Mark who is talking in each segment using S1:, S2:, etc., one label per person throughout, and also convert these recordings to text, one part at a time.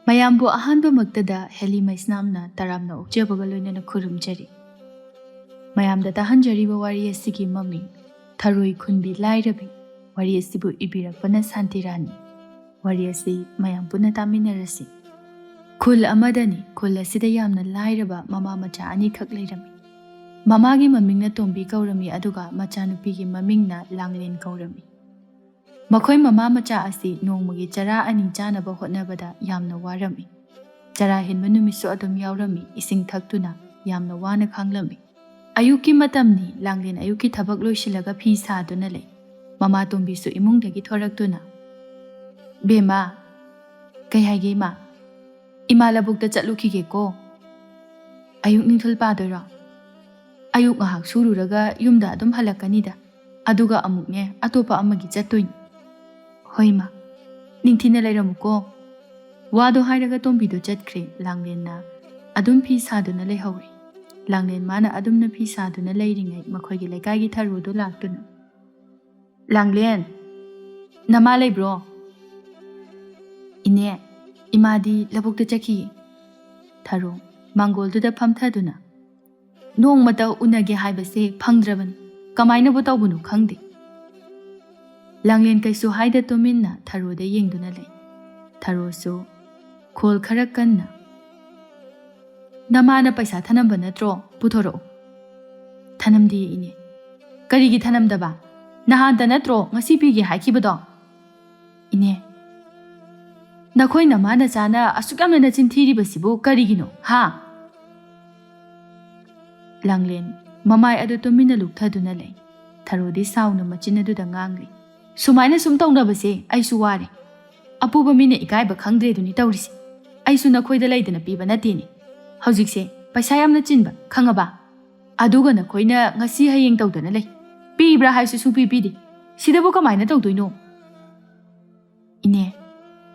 S1: ꯃꯌꯥꯝꯕꯨ ꯑꯍꯥꯟꯕꯃꯛꯇꯗ ꯍꯦꯂꯤ ꯃꯩꯁꯅꯥꯝꯅ ꯇꯔꯥꯝꯅ ꯑꯣꯛꯆꯕꯒ ꯂꯣꯏꯅꯅ ꯈꯨꯔꯨꯝꯖꯔꯤ꯫ ꯃꯌꯥꯝꯗ ꯇꯥꯍꯟꯖꯔꯤꯕ ꯋꯥꯔꯤ ꯑꯁꯤꯒꯤ ꯃꯃꯤꯡ ꯊꯔꯣꯏ ꯈꯨꯟꯕꯤ ꯂꯥꯏꯔꯕꯤ꯫ ꯋꯥꯔꯤ ꯑꯁꯤꯕꯨ ꯏꯕꯤꯔꯛꯄꯅ ꯁꯥꯟꯇꯤꯔꯥꯅꯤ꯫ ꯋꯥꯔꯤ ꯑꯁꯤ ꯃꯌꯥꯝ ꯄꯨꯟꯅ ꯇꯥꯃꯤꯟꯅꯔꯁꯤ꯫ ꯈꯨꯜ ꯑꯃꯗꯅꯤ, ꯈꯨꯜ ꯑꯁꯤꯗ ꯌꯥꯝꯅ ꯂꯥꯏꯔꯕ ꯃꯃꯥ ꯃꯆꯥ ꯑꯅꯤꯈꯛ ꯂꯩꯔꯝꯃꯤ꯫ ꯃꯃꯥꯒꯤ ꯃꯃꯤꯡꯅ ꯇꯣꯝꯕꯤ ꯀꯧꯔꯝꯃꯤ, ꯑꯗꯨꯒ ꯃꯆꯥꯅꯨꯄꯤꯒꯤ ꯃꯃꯤꯡꯅ ꯂꯥꯡꯂꯦꯟ ꯀꯧꯔꯝꯃꯤ꯫ ꯃꯈꯣꯏ ꯃꯃꯥ ꯃꯆꯥ ꯑꯁꯤ ꯅꯣꯡꯃꯒꯤ ꯆꯔꯥ ꯑꯅꯤ ꯆꯥꯅꯕ ꯍꯣꯠꯅꯕꯗ ꯌꯥꯝꯅ ꯋꯥꯔꯝꯃꯤ꯫ ꯆꯔꯥ ꯍꯦꯟꯕ ꯅꯨꯃꯤꯠꯁꯨ ꯑꯗꯨꯝ ꯌꯥꯎꯔꯝꯃꯤ꯫ ꯏꯁꯤꯡ ꯊꯛꯇꯨꯅ ꯌꯥꯝꯅ ꯋꯥꯅ ꯈꯥꯡꯂꯝꯃꯤ꯫ ꯑꯌꯨꯛꯀꯤ ꯃꯇꯝꯅꯤ꯫ ꯂꯥꯡꯂꯦꯟ ꯑꯌꯨꯛꯀꯤ ꯊꯕꯛ ꯂꯣꯏꯁꯤꯜꯂꯒ ꯐꯤ ꯁꯥꯗꯨꯅ ꯂꯩ꯫ ꯃꯃꯥ ꯇꯣꯝꯕꯤꯁꯨ ꯏꯃꯨꯡꯗꯒꯤ ꯊꯣꯔꯛꯇꯨꯅ, "ꯕꯦꯝꯃ, ꯀꯩ ꯍꯥꯏꯒꯦ ꯏꯃꯥ? ꯏꯃꯥ ꯂꯧꯕꯨꯛꯇ ꯆꯠꯂꯨꯈꯤꯒꯦꯀꯣ꯫ ꯑꯌꯨꯛ ꯅꯤꯡꯊꯤꯜ ꯄꯥꯗꯣꯏꯔꯣ? ꯑꯌꯨꯛ ꯉꯥꯏꯍꯥꯛ ꯁꯨꯔꯨꯔꯒ ꯌꯨꯝꯗ ꯑꯗꯨꯝ ꯍꯜꯂꯛꯀꯅꯤꯗ, ꯑꯗꯨꯒ ꯑꯃꯨꯛꯅꯦ ꯑꯇꯣꯞꯄ ꯑꯃꯒꯤ ꯆꯠꯇꯣꯏꯅꯤ." "ꯍꯣꯏ ꯏꯃꯥ, ꯅꯤꯡꯊꯤꯅ ꯂꯩꯔꯝꯃꯨꯀꯣ." ꯋꯥꯗꯣ ꯍꯥꯏꯔꯒ ꯇꯣꯝꯕꯤꯗꯣ ꯆꯠꯈ꯭ꯔꯦ꯫ ꯂꯥꯡꯂꯦꯟꯅ ꯑꯗꯨꯝ ꯐꯤ ꯁꯥꯗꯨꯅ ꯂꯩꯍꯧꯔꯤ꯫ ꯂꯥꯡꯂꯦꯟ ꯃꯥꯅ ꯑꯗꯨꯝꯅ ꯐꯤ ꯁꯥꯗꯨꯅ ꯂꯩꯔꯤꯉꯩ ꯃꯈꯣꯏꯒꯤ ꯂꯩꯀꯥꯏꯒꯤ ꯊꯔꯣꯗꯣ ꯂꯥꯛꯇꯨꯅ, "ꯂꯥꯡꯂꯦꯟ, ꯅꯃꯥ ꯂꯩꯕ꯭ꯔꯣ?" "ꯏꯅꯦ, ꯏꯃꯥꯗꯤ ꯂꯧꯕꯨꯛꯇ ꯆꯠꯈꯤꯌꯦ." ꯊꯔꯣ ꯃꯥꯡꯒꯣꯜꯗꯨꯗ ꯐꯝꯊꯗꯨꯅ, "ꯅꯣꯡꯃꯇ ꯎꯅꯒꯦ ꯍꯥꯏꯕꯁꯦ ꯐꯪꯗ꯭ꯔꯕꯅꯤ, ꯀꯃꯥꯏꯅꯕꯨ ꯇꯧꯕꯅꯣ ꯈꯪꯗꯦ." ꯂꯥꯡꯂꯦꯟ ꯀꯩꯁꯨ ꯍꯥꯏꯗ ꯇꯨꯃꯤꯟꯅ ꯊꯔꯣꯗ ꯌꯦꯡꯗꯨꯅ ꯂꯩ꯫ ꯊꯔꯣꯁꯨ ꯈꯣꯜ ꯈꯔ ꯀꯟꯅ, "ꯅꯃꯥꯅ ꯄꯩꯁꯥ ꯊꯅꯝꯕ ꯅꯠꯇ꯭ꯔꯣ? ꯄꯨꯊꯣꯔꯛꯎ." "ꯊꯅꯝꯗꯦ ꯏꯅꯦ." "ꯀꯔꯤꯒꯤ ꯊꯅꯝꯗꯕ? ꯅꯍꯥꯟꯇ ꯅꯠꯇ꯭ꯔꯣ ꯉꯁꯤ ꯄꯤꯒꯦ ꯍꯥꯏꯈꯤꯕꯗꯣ?" "ꯏꯅꯦ, ꯅꯈꯣꯏ ꯅꯃꯥ ꯅꯆꯥꯅ ꯑꯁꯨꯛ ꯌꯥꯝꯅ ꯅꯆꯤꯟ ꯊꯤꯔꯤꯕꯁꯤꯕꯨ ꯀꯔꯤꯒꯤꯅꯣ ꯍꯥ?" ꯂꯥꯡꯂꯦꯟ ꯃꯃꯥꯏ ꯑꯗꯨ ꯇꯨꯃꯤꯟꯅ ꯂꯨꯛꯊꯗꯨꯅ ꯂꯩ꯫ ꯊꯔꯣꯗꯤ ꯁꯥꯎꯅ ꯃꯆꯤꯟ ꯑꯗꯨꯗ ꯉꯥꯡꯂꯤ, "ꯁꯨꯃꯥꯏꯅ ꯁꯨꯝ ꯇꯧꯅꯕꯁꯦ ꯑꯩꯁꯨ ꯋꯥꯔꯦ꯫ ꯑꯄꯨꯕ ꯃꯤꯅ ꯏꯀꯥꯏꯕ ꯈꯪꯗ꯭ꯔꯦꯗꯨꯅꯤ ꯇꯧꯔꯤꯁꯦ꯫ ꯑꯩꯁꯨ ꯅꯈꯣꯏꯗ ꯂꯩꯗꯅ ꯄꯤꯕ ꯅꯠꯇꯦꯅꯦ꯫ ꯍꯧꯖꯤꯛꯁꯦ ꯄꯩꯁꯥ ꯌꯥꯝꯅ ꯆꯤꯟꯕ, ꯈꯪꯉꯕ? ꯑꯗꯨꯒ ꯅꯈꯣꯏꯅ ꯉꯁꯤ ꯍꯌꯦꯡ ꯇꯧꯗꯅ ꯂꯩ꯫ ꯄꯤꯕ꯭ꯔꯥ ꯍꯥꯏꯁꯨ ꯁꯨꯡꯄꯤ ꯄꯤꯗꯦ꯫ ꯁꯤꯗꯕꯨ ꯀꯃꯥꯏꯅ ꯇꯧꯗꯣꯏꯅꯣ?" "ꯏꯅꯦ,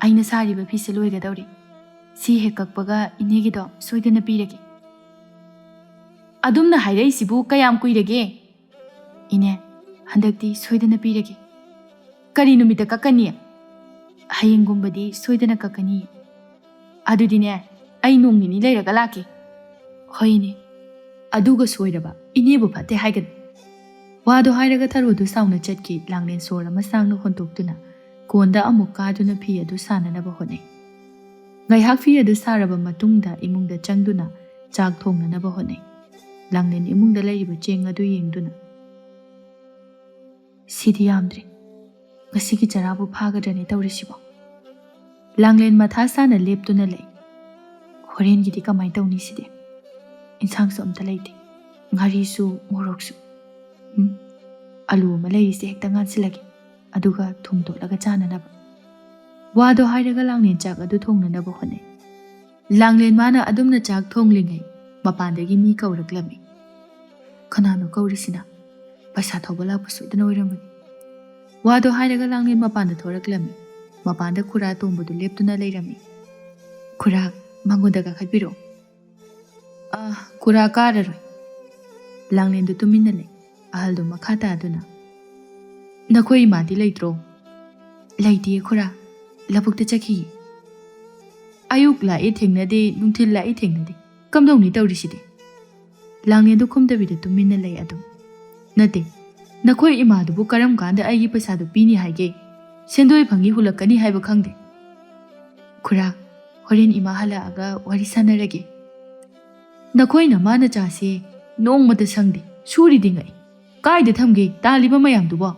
S1: ꯑꯩꯅ ꯁꯥꯔꯤꯕ ꯐꯤꯁꯦ ꯂꯣꯏꯒꯗꯧꯔꯦ꯫ ꯁꯤ ꯍꯦꯛ ꯀꯛꯄꯒ ꯏꯅꯦꯒꯤꯗꯣ ꯁꯣꯏꯗꯅ ꯄꯤꯔꯒꯦ." "ꯑꯗꯨꯝꯅ ꯍꯥꯏꯔꯛꯏꯁꯤꯕꯨ ꯀꯌꯥꯝ ꯀꯨꯏꯔꯒꯦ?" "ꯏꯅꯦ, ꯍꯟꯗꯛꯇꯤ ꯁꯣꯏꯗꯅ ꯄꯤꯔꯒꯦ." "ꯀꯔꯤ ꯅꯨꯃꯤꯠꯇ ꯀꯛꯀꯅꯤ?" "ꯍꯌꯦꯡꯒꯨꯝꯕꯗꯤ ꯁꯣꯏꯗꯅ ꯀꯛꯀꯅꯤ." "ꯑꯗꯨꯗꯤꯅꯦ, ꯑꯩ ꯅꯣꯡ ꯅꯤꯅꯤ ꯂꯩꯔꯒ ꯂꯥꯛꯀꯦ." "ꯍꯣꯏ ꯏꯅꯦ." "ꯑꯗꯨꯒ ꯁꯣꯏꯔꯕ ꯏꯅꯦꯕꯨ ꯐꯠꯇꯦ ꯍꯥꯏꯒꯅꯨ." ꯋꯥꯗꯣ ꯍꯥꯏꯔꯒ ꯊꯔꯣꯗꯨ ꯁꯥꯎꯅ ꯆꯠꯈꯤ꯫ ꯂꯥꯡꯂꯦꯟ ꯁꯣꯔ ꯑꯃ ꯁꯥꯡꯅ ꯍꯣꯟꯇꯣꯛꯇꯨꯅ ꯀꯣꯟꯗ ꯑꯃꯨꯛ ꯀꯥꯗꯨꯅ ꯐꯤ ꯑꯗꯨ ꯁꯥꯅꯅꯕ ꯍꯣꯠꯅꯩ꯫ ꯉꯥꯏꯍꯥꯛ ꯐꯤ ꯑꯗꯨ ꯁꯥꯔꯕ ꯃꯇꯨꯡꯗ ꯏꯃꯨꯡꯗ ꯆꯪꯗꯨꯅ ꯆꯥꯛ ꯊꯣꯡꯅꯅꯕ ꯍꯣꯠꯅꯩ꯫ ꯂꯥꯡꯂꯦꯟ ꯏꯃꯨꯡꯗ ꯂꯩꯔꯤꯕ ꯆꯦꯡ ꯑꯗꯨ ꯌꯦꯡꯗꯨꯅ, "ꯁꯤꯗꯤ ꯌꯥꯝꯗ꯭ꯔꯤ. ꯉꯁꯤꯒꯤ ꯆꯔꯥꯕꯨ ꯐꯥꯒꯗ꯭ꯔꯅꯦ ꯇꯧꯔꯤꯁꯤꯕꯣ?" ꯂꯥꯡꯂꯦꯟ ꯃꯊꯥ ꯁꯥꯅ ꯂꯦꯞꯇꯨꯅ ꯂꯩ꯫ "ꯍꯣꯔꯦꯟꯒꯤꯗꯤ ꯀꯃꯥꯏꯅ ꯇꯧꯅꯤ ꯁꯤꯗꯤ? ꯏꯟꯁꯥꯡꯁꯨ ꯑꯝꯇ ꯂꯩꯇꯦ, ꯉꯥꯔꯤꯁꯨ ꯃꯣꯔꯣꯛꯁꯨ. ꯑꯂꯨ ꯑꯃ ꯂꯩꯔꯤꯁꯦ ꯍꯦꯛꯇ ꯉꯥꯟꯁꯤꯜꯂꯒꯦ, ꯑꯗꯨꯒ ꯊꯨꯝ ꯇꯣꯠꯂꯒ ꯆꯥꯅꯅꯕ." ꯋꯥꯗꯣ ꯍꯥꯏꯔꯒ ꯂꯥꯡꯂꯦꯟ ꯆꯥꯛ ꯑꯗꯨ ꯊꯣꯡꯅꯅꯕ ꯍꯣꯠꯅꯩ꯫ ꯂꯥꯡꯂꯦꯟ ꯃꯥꯅ ꯑꯗꯨꯝꯅ ꯆꯥꯛ ꯊꯣꯡꯂꯤꯉꯩ ꯃꯄꯥꯟꯗꯒꯤ ꯃꯤ ꯀꯧꯔꯛꯂꯝꯃꯤ꯫ "ꯀꯅꯥꯅꯣ ꯀꯧꯔꯤꯁꯤꯅ? ꯄꯩꯁꯥ ꯊꯧꯕ ꯂꯥꯛꯄ ꯁꯣꯏꯗꯅ ꯑꯣꯏꯔꯝꯒꯅꯤ." ꯋꯥꯗꯣ ꯍꯥꯏꯔꯒ ꯂꯥꯡꯂꯦꯟ ꯃꯄꯥꯟꯗ ꯊꯣꯔꯛꯂꯝꯃꯤ꯫ ꯃꯄꯥꯟꯗ ꯈꯨꯔꯥ ꯇꯣꯡꯕꯗꯨ ꯂꯦꯞꯇꯨꯅ ꯂꯩꯔꯝꯃꯤ꯫ "ꯈꯨꯔꯥ, ꯃꯉꯣꯟꯗ ꯀꯥꯈꯠꯄꯤꯔꯛꯑꯣ." "ꯈꯨꯔꯥ ꯀꯥꯔꯔꯣꯏ." ꯂꯥꯡꯂꯦꯟꯗꯨ ꯇꯨꯃꯤꯟꯅ ꯂꯩ꯫ ꯑꯍꯜꯗꯨ ꯃꯈꯥ ꯇꯥꯗꯨꯅ, "ꯅꯈꯣꯏ ꯏꯃꯥꯗꯤ ꯂꯩꯇ꯭ꯔꯣ?" "ꯂꯩꯇꯦ ꯈꯨꯔꯥ, ꯂꯧꯕꯨꯛꯇ ꯆꯠꯈꯤꯌꯦ." "ꯑꯌꯨꯛ ꯂꯥꯛꯏ ꯊꯦꯡꯅꯗꯦ, ꯅꯨꯡꯊꯤꯜ ꯂꯥꯛꯏ ꯊꯦꯡꯅꯗꯦ. ꯀꯝꯗꯧꯅꯤ ꯇꯧꯔꯤꯁꯤꯗꯤ?" ꯂꯥꯡꯂꯦꯟꯗꯨ ꯈꯨꯝꯗꯕꯤꯗ ꯇꯨꯃꯤꯟꯅ ꯂꯩ ꯑꯗꯨꯝ꯫ "ꯅꯠꯇꯦ, ꯅꯈꯣꯏ ꯏꯃꯥꯗꯨꯕꯨ ꯀꯔꯝ ꯀꯥꯟꯗ ꯑꯩꯒꯤ ꯄꯩꯁꯥꯗꯨ ꯄꯤꯅꯤ ꯍꯥꯏꯒꯦ? ꯁꯦꯟꯗꯣꯏ ꯐꯪꯉꯤ ꯍꯨꯜꯂꯛꯀꯅꯤ ꯍꯥꯏꯕ ꯈꯪꯗꯦ." "ꯈꯨꯔꯥ, ꯍꯣꯔꯦꯟ ꯏꯃꯥ ꯍꯜꯂꯛꯑꯒ ꯋꯥꯔꯤ ꯁꯥꯟꯅꯔꯒꯦ." "ꯅꯈꯣꯏ ꯅꯃꯥ ꯅꯆꯥꯁꯦ ꯅꯣꯡꯃꯇ ꯁꯪꯗꯦ, ꯁꯨꯔꯤꯗꯤ ꯉꯛꯏ. ꯀꯥꯏꯗ ꯊꯝꯒꯦ ꯇꯥꯜꯂꯤꯕ ꯃꯌꯥꯝꯗꯨꯕꯣ?"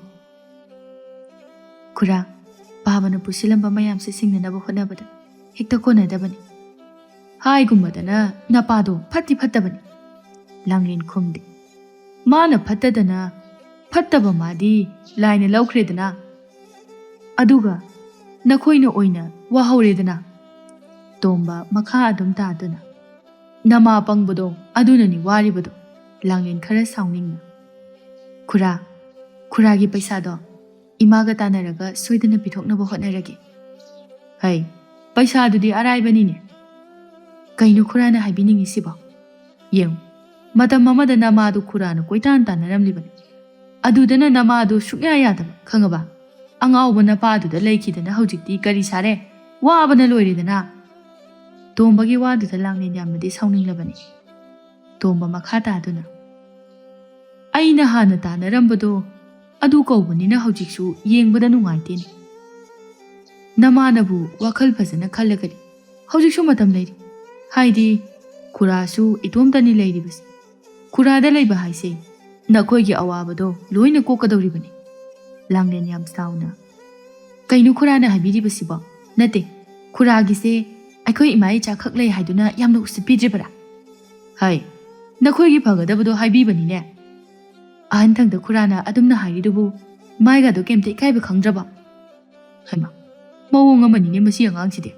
S1: "ꯈꯨꯔꯥ, ꯄꯥꯕꯅ ꯄꯨꯁꯤꯜꯂꯝꯕ ꯃꯌꯥꯝꯁꯦ ꯁꯤꯡꯅꯅꯕ ꯍꯣꯠꯅꯕꯗ ꯍꯦꯛꯇ ꯀꯣꯟꯅꯗꯕꯅꯤ. ꯍꯥꯏꯒꯨꯝꯕꯗꯅ ꯅꯄꯥꯗꯣ ꯐꯠꯇꯤ ꯐꯠꯇꯕꯅꯤ." ꯂꯥꯡꯂꯦꯟ ꯈꯨꯝꯗꯦ꯫ "ꯃꯥꯅ ꯐꯠꯇꯗꯅ ꯐꯠꯇꯕ ꯃꯥꯗꯤ ꯂꯥꯏꯅ ꯂꯧꯈ꯭ꯔꯦꯗꯅ. ꯑꯗꯨꯒ ꯅꯈꯣꯏꯅ ꯑꯣꯏꯅ ꯋꯥꯍꯧꯔꯦꯗꯅ." ꯇꯣꯝꯕ ꯃꯈꯥ ꯑꯗꯨꯝ ꯇꯥꯗꯨꯅ, "ꯅꯃꯥ ꯄꯪꯕꯗꯣ ꯑꯗꯨꯅꯅꯤ ꯋꯥꯔꯤꯕꯗꯣ." ꯂꯥꯡꯂꯦꯟ ꯈꯔ ꯁꯥꯎꯅꯤꯡꯅ, "ꯈꯨꯔꯥ, ꯈꯨꯔꯥꯒꯤ ꯄꯩꯁꯥꯗꯣ ꯏꯃꯥꯒ ꯇꯥꯟꯅꯔꯒ ꯁꯣꯏꯗꯅ ꯄꯤꯊꯣꯛꯅꯕ ꯍꯣꯠꯅꯔꯒꯦ." "ꯍꯩ, ꯄꯩꯁꯥꯗꯨꯗꯤ ꯑꯔꯥꯏꯕꯅꯤꯅꯦ." "ꯀꯩꯅꯣ ꯈꯨꯔꯥꯅ ꯍꯥꯏꯕꯤꯅꯤꯡꯉꯤꯁꯤꯕꯣ? ꯌꯦꯡꯉꯨ, ꯃꯇꯝ ꯑꯃꯗ ꯅꯃꯥꯗꯨ ꯈꯨꯔꯥꯅ ꯀꯣꯏꯇꯥꯟ ꯇꯥꯟꯅꯔꯝꯂꯤꯕꯅꯤ. ꯑꯗꯨꯗꯅ ꯅꯃꯥꯗꯨ ꯁꯨꯛꯌꯥ ꯌꯥꯗꯕ, ꯈꯪꯉꯕ? ꯑꯉꯥꯎꯕ ꯅꯄꯥꯗꯨꯗ ꯂꯩꯈꯤꯗꯅ ꯍꯧꯖꯤꯛꯇꯤ ꯀꯔꯤ ꯁꯥꯔꯦ? ꯋꯥꯕꯅ ꯂꯣꯏꯔꯦꯗꯅ." ꯇꯣꯝꯕꯒꯤ ꯋꯥꯗꯨꯗ ꯂꯥꯡꯂꯦꯟ ꯌꯥꯝꯅꯗꯤ ꯁꯥꯎꯅꯤꯡꯂꯕꯅꯤ꯫ ꯇꯣꯝꯕ ꯃꯈꯥ ꯇꯥꯗꯨꯅ ꯑꯩꯅ ꯍꯥꯟꯅ ꯇꯥꯅꯔꯝꯕꯗꯣ ꯑꯗꯨ ꯀꯧꯕꯅꯤꯅ ꯍꯧꯖꯤꯛꯁꯨ ꯌꯦꯡꯕꯗ ꯅꯨꯡꯉꯥꯏꯇꯦꯅꯦ꯫ ꯅꯃꯥꯅꯕꯨ ꯋꯥꯈꯜ ꯐꯖꯅ ꯈꯜꯂꯒꯗꯤ ꯍꯧꯖꯤꯛꯁꯨ ꯃꯇꯝ ꯂꯩꯔꯤ꯫ ꯍꯥꯏꯗꯤ ꯈꯨꯔꯥꯁꯨ ꯏꯇꯣꯝꯇꯅꯤ ꯂꯩꯔꯤꯕꯁꯤ꯫ ꯈꯨꯔꯥꯗ ꯂꯩꯕ ꯍꯥꯏꯁꯦ ꯅꯈꯣꯏꯒꯤ ꯑꯋꯥꯕꯗꯣ ꯂꯣꯏꯅ ꯀꯣꯛꯀꯗꯧꯔꯤꯕꯅꯤ꯫ ꯂꯥꯡꯂꯦꯟ ꯌꯥꯝ ꯁꯥꯎꯅ ꯀꯩꯅꯣ ꯈꯨꯔꯥꯅ ꯍꯥꯏꯕꯤꯔꯤꯕꯁꯤꯕꯣ? ꯅꯠꯇꯦ, ꯈꯨꯔꯥꯒꯤꯁꯦ ꯑꯩꯈꯣꯏ ꯏꯃꯥ ꯏꯆꯥ ꯈꯛ ꯂꯩ ꯍꯥꯏꯗꯨꯅ ꯌꯥꯝꯅ ꯎꯁꯤꯠꯄꯤꯗ꯭ꯔꯤꯕꯔꯥ? ꯍꯥꯏ, ꯅꯈꯣꯏꯒꯤ ꯐꯒꯗꯕꯗꯣ ꯍꯥꯏꯕꯤꯕꯅꯤꯅꯦ꯫ ꯑꯍꯟꯊꯪꯗ ꯈꯨꯔꯥꯅ ꯑꯗꯨꯝꯅ ꯍꯥꯏꯔꯤꯗꯨꯕꯨ ꯃꯥꯏꯒꯗꯣ ꯀꯩꯝꯇ ꯏꯀꯥꯏꯕ ꯈꯪꯗ꯭ꯔꯕ? ꯍꯩꯃꯥ, ꯃꯑꯣꯡ ꯑꯃꯅꯤꯅꯦ ꯃꯁꯤ ꯑꯉꯥꯡꯁꯤꯗꯤ꯫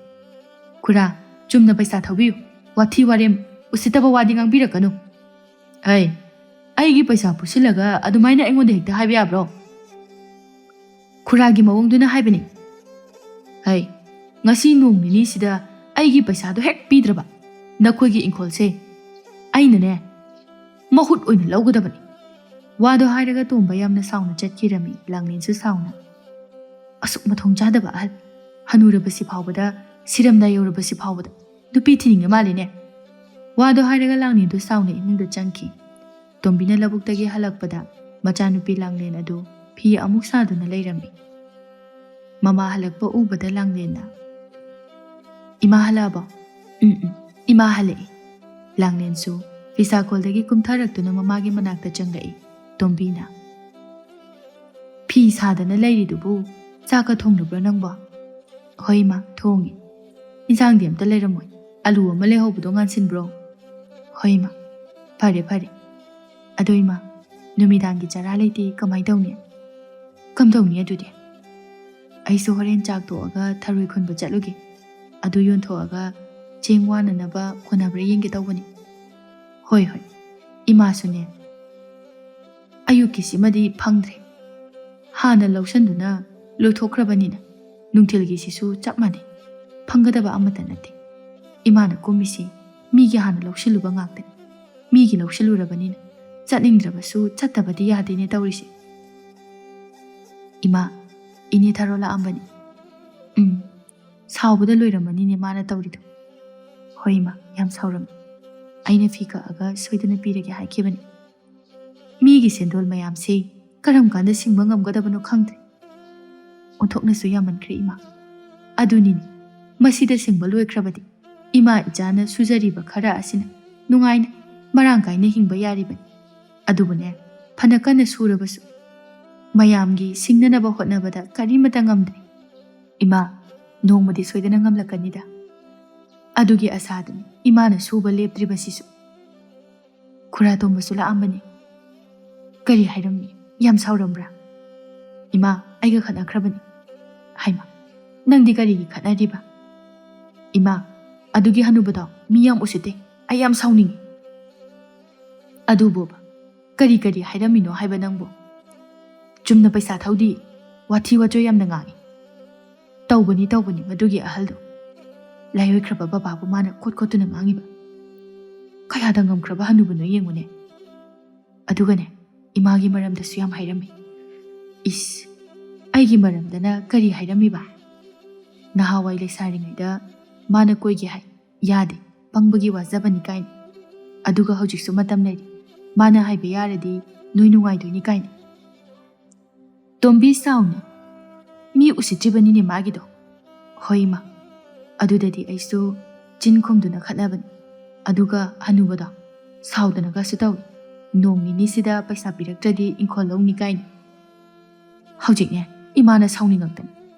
S1: ꯈꯨꯔꯥ, ꯆꯨꯝꯅ ꯄꯩꯁꯥ ꯊꯧꯕꯤꯌꯨ, ꯋꯥꯊꯤ ꯋꯥꯔꯦꯝ ꯎꯁꯤꯠꯇꯕ ꯋꯥꯗꯤ ꯉꯥꯡꯕꯤꯔꯛꯀꯅꯨ꯫ ꯍꯩ, ꯑꯩꯒꯤ ꯄꯩꯁꯥ ꯄꯨꯁꯤꯜꯂꯒ ꯑꯗꯨꯃꯥꯏꯅ ꯑꯩꯉꯣꯟꯗ ꯍꯦꯛꯇ ꯍꯥꯏꯕ ꯌꯥꯕ꯭ꯔꯣ? ꯈꯨꯔꯥꯒꯤ ꯃꯑꯣꯡꯗꯨꯅ ꯍꯥꯏꯕꯅꯤ꯫ ꯍꯩ, ꯉꯁꯤ ꯅꯣꯡ ꯅꯤꯅꯤꯁꯤꯗ ꯑꯩꯒꯤ ꯄꯩꯁꯥꯗꯣ ꯍꯦꯛ ꯄꯤꯗ꯭ꯔꯕ ꯅꯈꯣꯏꯒꯤ ꯏꯪꯈꯣꯜꯁꯦ ꯑꯩꯅꯅꯦ ꯃꯍꯨꯠ ꯑꯣꯏꯅ ꯂꯧꯒꯗꯕꯅꯤ꯫ ꯋꯥꯗꯣ ꯍꯥꯏꯔꯒ ꯇꯣꯝꯕ ꯌꯥꯝꯅ ꯁꯥꯎꯅ ꯆꯠꯈꯤꯔꯝꯃꯤ꯫ ꯂꯥꯡꯂꯦꯟꯁꯨ ꯁꯥꯎꯅ ꯑꯁꯨꯛ ꯃꯊꯣꯡ ꯆꯥꯗꯕ ꯑꯍꯜ, ꯍꯅꯨꯔꯕꯁꯤ ꯐꯥꯎꯕꯗ ꯁꯤꯔꯝꯗꯥꯏ ꯌꯧꯔꯕꯁꯤ ꯐꯥꯎꯕꯗ ꯅꯨꯄꯤ ꯊꯤꯅꯤꯡꯉ ꯃꯥꯜꯂꯤꯅꯦ꯫ ꯋꯥꯗꯣ ꯍꯥꯏꯔꯒ ꯂꯥꯡꯂꯦꯟꯗꯨ ꯁꯥꯎꯅ ꯏꯃꯨꯡꯗ ꯆꯪꯈꯤ꯫ ꯇꯣꯝꯕꯤꯅ ꯂꯧꯕꯨꯛꯇꯒꯤ ꯍꯜꯂꯛꯄꯗ ꯃꯆꯥꯅꯨꯄꯤ ꯂꯥꯡꯂꯦꯟ ꯑꯗꯨ ꯐꯤ ꯑꯃꯨꯛ ꯁꯥꯗꯨꯅ ꯂꯩꯔꯝꯃꯤ꯫ ꯃꯃꯥ ꯍꯜꯂꯛꯄ ꯎꯕꯗ ꯂꯥꯡꯂꯦꯟꯅ ꯏꯃꯥ ꯍꯜꯂꯛꯑꯕꯣ? ꯏꯃꯥ ꯍꯜꯂꯛꯏ꯫ ꯂꯥꯡꯂꯦꯟꯁꯨ ꯐꯤꯁꯥꯀꯣꯜꯗꯒꯤ ꯀꯨꯝꯊꯔꯛꯇꯨꯅ ꯃꯃꯥꯒꯤ ꯃꯅꯥꯛꯇ ꯆꯪꯂꯛꯏ꯫ ꯇꯣꯝꯕꯤꯅ ꯐꯤ ꯁꯥꯗꯅ ꯂꯩꯔꯤꯗꯨꯕꯨ ꯆꯥꯛꯀ ꯊꯣꯡꯂꯕ꯭ꯔꯣ ꯅꯪꯕꯣ? ꯍꯣꯏ ꯏꯃꯥ, ꯊꯣꯡꯉꯤ꯫ ꯏꯟꯁꯥꯡꯗꯤ ꯑꯝꯇ ꯂꯩꯔꯝꯃꯣꯏ, ꯑꯂꯨ ꯑꯃ ꯂꯩꯍꯧꯕꯗꯣ ꯉꯥꯟꯁꯤꯟꯕ꯭ꯔꯣ? ꯍꯣꯏ ꯏꯃꯥ꯫ ꯐꯔꯦ ꯐꯔꯦ꯫ ꯑꯗꯣ ꯏꯃꯥ, ꯅꯨꯃꯤꯗꯥꯡꯒꯤ ꯆꯔꯥ ꯂꯩꯇꯦ ꯀꯃꯥꯏ ꯇꯧꯅꯤ? ꯀꯝꯗꯧꯅꯤ ꯑꯗꯨꯗꯤ? ꯑꯩꯁꯨ ꯍꯣꯔꯦꯟ ꯆꯥꯛ ꯇꯣꯛꯑꯒ ꯊꯔꯣꯏ ꯈꯨꯟꯕ ꯆꯠꯂꯨꯒꯦ꯫ ꯑꯗꯨ ꯌꯣꯟꯊꯣꯛꯑꯒ ꯆꯦꯡ ꯋꯥꯟꯅꯅꯕ ꯍꯣꯠꯅꯕ꯭ꯔꯥ ꯌꯦꯡꯒꯦ ꯇꯧꯕꯅꯤ꯫ ꯍꯣꯏ ꯍꯣꯏ, ꯏꯃꯥꯁꯨꯅꯦ ꯑꯌꯨꯛꯀꯤꯁꯤꯃꯗꯤ ꯐꯪꯗ꯭ꯔꯦ꯫ ꯍꯥꯟꯅ ꯂꯧꯁꯟꯗꯨꯅ ꯂꯣꯏꯊꯣꯛꯈ꯭ꯔꯕꯅꯤꯅ ꯅꯨꯡꯊꯤꯜꯒꯤꯁꯤꯁꯨ ꯆꯞ ꯃꯥꯟꯅꯩ, ꯐꯪꯒꯗꯕ ꯑꯃꯠꯇ ꯅꯠꯇꯦ꯫ ꯏꯃꯥꯅ ꯀꯨꯝꯃꯤꯁꯤ ꯃꯤꯒꯤ ꯍꯥꯟꯅ ꯂꯧꯁꯤꯜꯂꯨꯕ ꯉꯥꯛꯇꯅꯤ꯫ ꯃꯤꯒꯤ ꯂꯧꯁꯤꯜꯂꯨꯔꯕꯅꯤꯅ ꯆꯠꯅꯤꯡꯗ꯭ꯔꯕꯁꯨ ꯆꯠꯇꯕꯗꯤ ꯌꯥꯗꯦꯅꯦ ꯇꯧꯔꯤꯁꯦ꯫ ꯏꯃꯥ, ꯏꯅꯦ ꯊꯥꯔꯣ ꯂꯥꯛꯑꯝꯕꯅꯤ꯫ ꯁꯥꯎꯕꯗ ꯂꯣꯏꯔꯝꯃꯅꯤꯅꯦ ꯃꯥꯅ ꯇꯧꯔꯤꯗꯣ꯫ ꯍꯣꯏ ꯏꯃꯥ, ꯌꯥꯝ ꯁꯥꯎꯔꯝꯃꯤ꯫ ꯑꯩꯅ ꯐꯤ ꯀꯛꯑꯒ ꯁꯣꯏꯗꯅ ꯄꯤꯔꯒꯦ ꯍꯥꯏꯈꯤꯕꯅꯤ꯫ ꯃꯤꯒꯤ ꯁꯦꯟꯗꯣꯜ ꯃꯌꯥꯝꯁꯦ ꯀꯔꯝ ꯀꯥꯟꯗ ꯁꯤꯡꯕ ꯉꯝꯒꯗꯕꯅꯣ ꯈꯪꯗ꯭ꯔꯦ꯫ ꯑꯣꯟꯊꯣꯛꯅꯁꯨ ꯌꯥꯝꯃꯟꯈ꯭ꯔꯦ ꯏꯃꯥ꯫ ꯑꯗꯨꯅꯤꯅꯦ, ꯃꯁꯤꯗ ꯁꯤꯡꯕ ꯂꯣꯏꯈ꯭ꯔꯕꯗꯤ ꯏꯃꯥ ꯏꯆꯥꯅ ꯁꯨꯖꯔꯤꯕ ꯈꯔ ꯑꯁꯤꯅ ꯅꯨꯡꯉꯥꯏꯅ ꯃꯔꯥꯡ ꯀꯥꯏꯅ ꯍꯤꯡꯕ ꯌꯥꯔꯤꯕꯅꯤ꯫ ꯑꯗꯨꯕꯨꯅꯦ, ꯐꯅ ꯀꯟꯅ ꯁꯨꯔꯕꯁꯨ ꯃꯌꯥꯝꯒꯤ ꯁꯤꯡꯅꯅꯕ ꯍꯣꯠꯅꯕꯗ ꯀꯔꯤꯃꯇ ꯉꯝꯗ꯭ꯔꯦ꯫ ꯏꯃꯥ, ꯅꯣꯡꯃꯗꯤ ꯁꯣꯏꯗꯅ ꯉꯝꯂꯛꯀꯅꯤꯗ꯫ ꯑꯗꯨꯒꯤ ꯑꯁꯥꯗꯅꯤ ꯏꯃꯥꯅ ꯁꯨꯕ ꯂꯦꯞꯇ꯭ꯔꯤꯕꯁꯤꯁꯨ꯫ ꯈꯨꯔꯥ ꯇꯣꯝꯕꯁꯨ ꯂꯥꯛꯑꯝꯕꯅꯤ꯫ ꯀꯔꯤ ꯍꯥꯏꯔꯝꯃꯤ? ꯌꯥꯝ ꯁꯥꯎꯔꯝꯕ꯭ꯔꯥ? ꯏꯃꯥ, ꯑꯩꯒ ꯈꯠꯅꯈ꯭ꯔꯕꯅꯤ꯫ ꯍꯩꯃꯥ, ꯅꯪꯗꯤ ꯀꯔꯤꯒꯤ ꯈꯠꯅꯔꯤꯕ? ꯏꯃꯥ, ꯑꯗꯨꯒꯤ ꯍꯅꯨꯕꯗꯣ ꯃꯤ ꯌꯥꯝ ꯎꯁꯤꯠꯇꯦ, ꯑꯩ ꯌꯥꯝ ꯁꯥꯎꯅꯤꯡꯉꯤ꯫ ꯑꯗꯨꯕꯨꯕ ꯀꯔꯤ ꯀꯔꯤ ꯍꯥꯏꯔꯝꯃꯤꯅꯣ ꯍꯥꯏꯕ ꯅꯪꯕꯨ? ꯆꯨꯝꯅ ꯄꯩꯁꯥ ꯊꯧꯗꯤ, ꯋꯥꯊꯤ ꯋꯥꯆꯣꯏ ꯌꯥꯝꯅ ꯉꯥꯡꯏ꯫ ꯇꯧꯕꯅꯤ ꯃꯗꯨꯒꯤ ꯑꯍꯜꯗꯣ꯫ ꯂꯥꯏꯑꯣꯏꯈ꯭ꯔꯕ ꯕꯕꯥꯕꯨ ꯃꯥꯅ ꯈꯣꯠꯇꯨꯅ ꯉꯥꯡꯉꯤꯕ꯫ ꯀꯌꯥꯗ ꯉꯝꯈ꯭ꯔꯕ ꯍꯅꯨꯕꯅꯣ ꯌꯦꯡꯉꯨꯅꯦ꯫ ꯑꯗꯨꯒꯅꯦ, ꯏꯃꯥꯒꯤ ꯃꯔꯝꯗꯁꯨ ꯌꯥꯝ ꯍꯥꯏꯔꯝꯃꯤ꯫ ꯏꯁ, ꯑꯩꯒꯤ ꯃꯔꯝꯗꯅ ꯀꯔꯤ ꯍꯥꯏꯔꯝꯃꯤꯕ? ꯅꯍꯥꯟꯋꯥꯏ ꯂꯩꯁꯥꯔꯤꯉꯩꯗ ꯃꯥꯅ ꯀꯣꯏꯒꯦ ꯍꯥꯏ, ꯌꯥꯗꯦ, ꯄꯪꯕꯒꯤ ꯋꯥꯖꯕꯅꯤ ꯀꯥꯏꯅ꯫ ꯑꯗꯨꯒ ꯍꯧꯖꯤꯛꯁꯨ ꯃꯇꯝ ꯂꯩꯔꯤ, ꯃꯥꯅ ꯍꯥꯏꯕ ꯌꯥꯔꯗꯤ ꯅꯣꯏ ꯅꯨꯡꯉꯥꯏꯗꯣꯏꯅꯤ ꯀꯥꯏꯅ꯫ ꯇꯣꯝꯕꯤ ꯁꯥꯎꯅ ꯃꯤ ꯎꯁꯤꯠꯇ꯭ꯔꯤꯕꯅꯤꯅꯦ ꯃꯥꯒꯤꯗꯣ꯫ ꯍꯣꯏ ꯏꯃꯥ, ꯑꯗꯨꯗꯗꯤ ꯑꯩꯁꯨ ꯆꯤꯟ ꯈꯨꯝꯗꯨꯅ ꯈꯠꯅꯕꯅꯤ꯫ ꯑꯗꯨꯒ ꯍꯅꯨꯕꯗꯣ ꯁꯥꯎꯗꯅꯒꯁꯨ ꯇꯧꯏ, ꯅꯣꯡ ꯅꯤꯅꯤꯁꯤꯗ ꯄꯩꯁꯥ ꯄꯤꯔꯛꯇ꯭ꯔꯗꯤ ꯏꯪꯈꯣꯜ ꯂꯧꯅꯤ ꯀꯥꯏꯅ꯫ ꯍꯧꯖꯤꯛꯅꯦ ꯏꯃꯥꯅ ꯁꯥꯎꯅꯤꯡꯉꯛꯇꯅ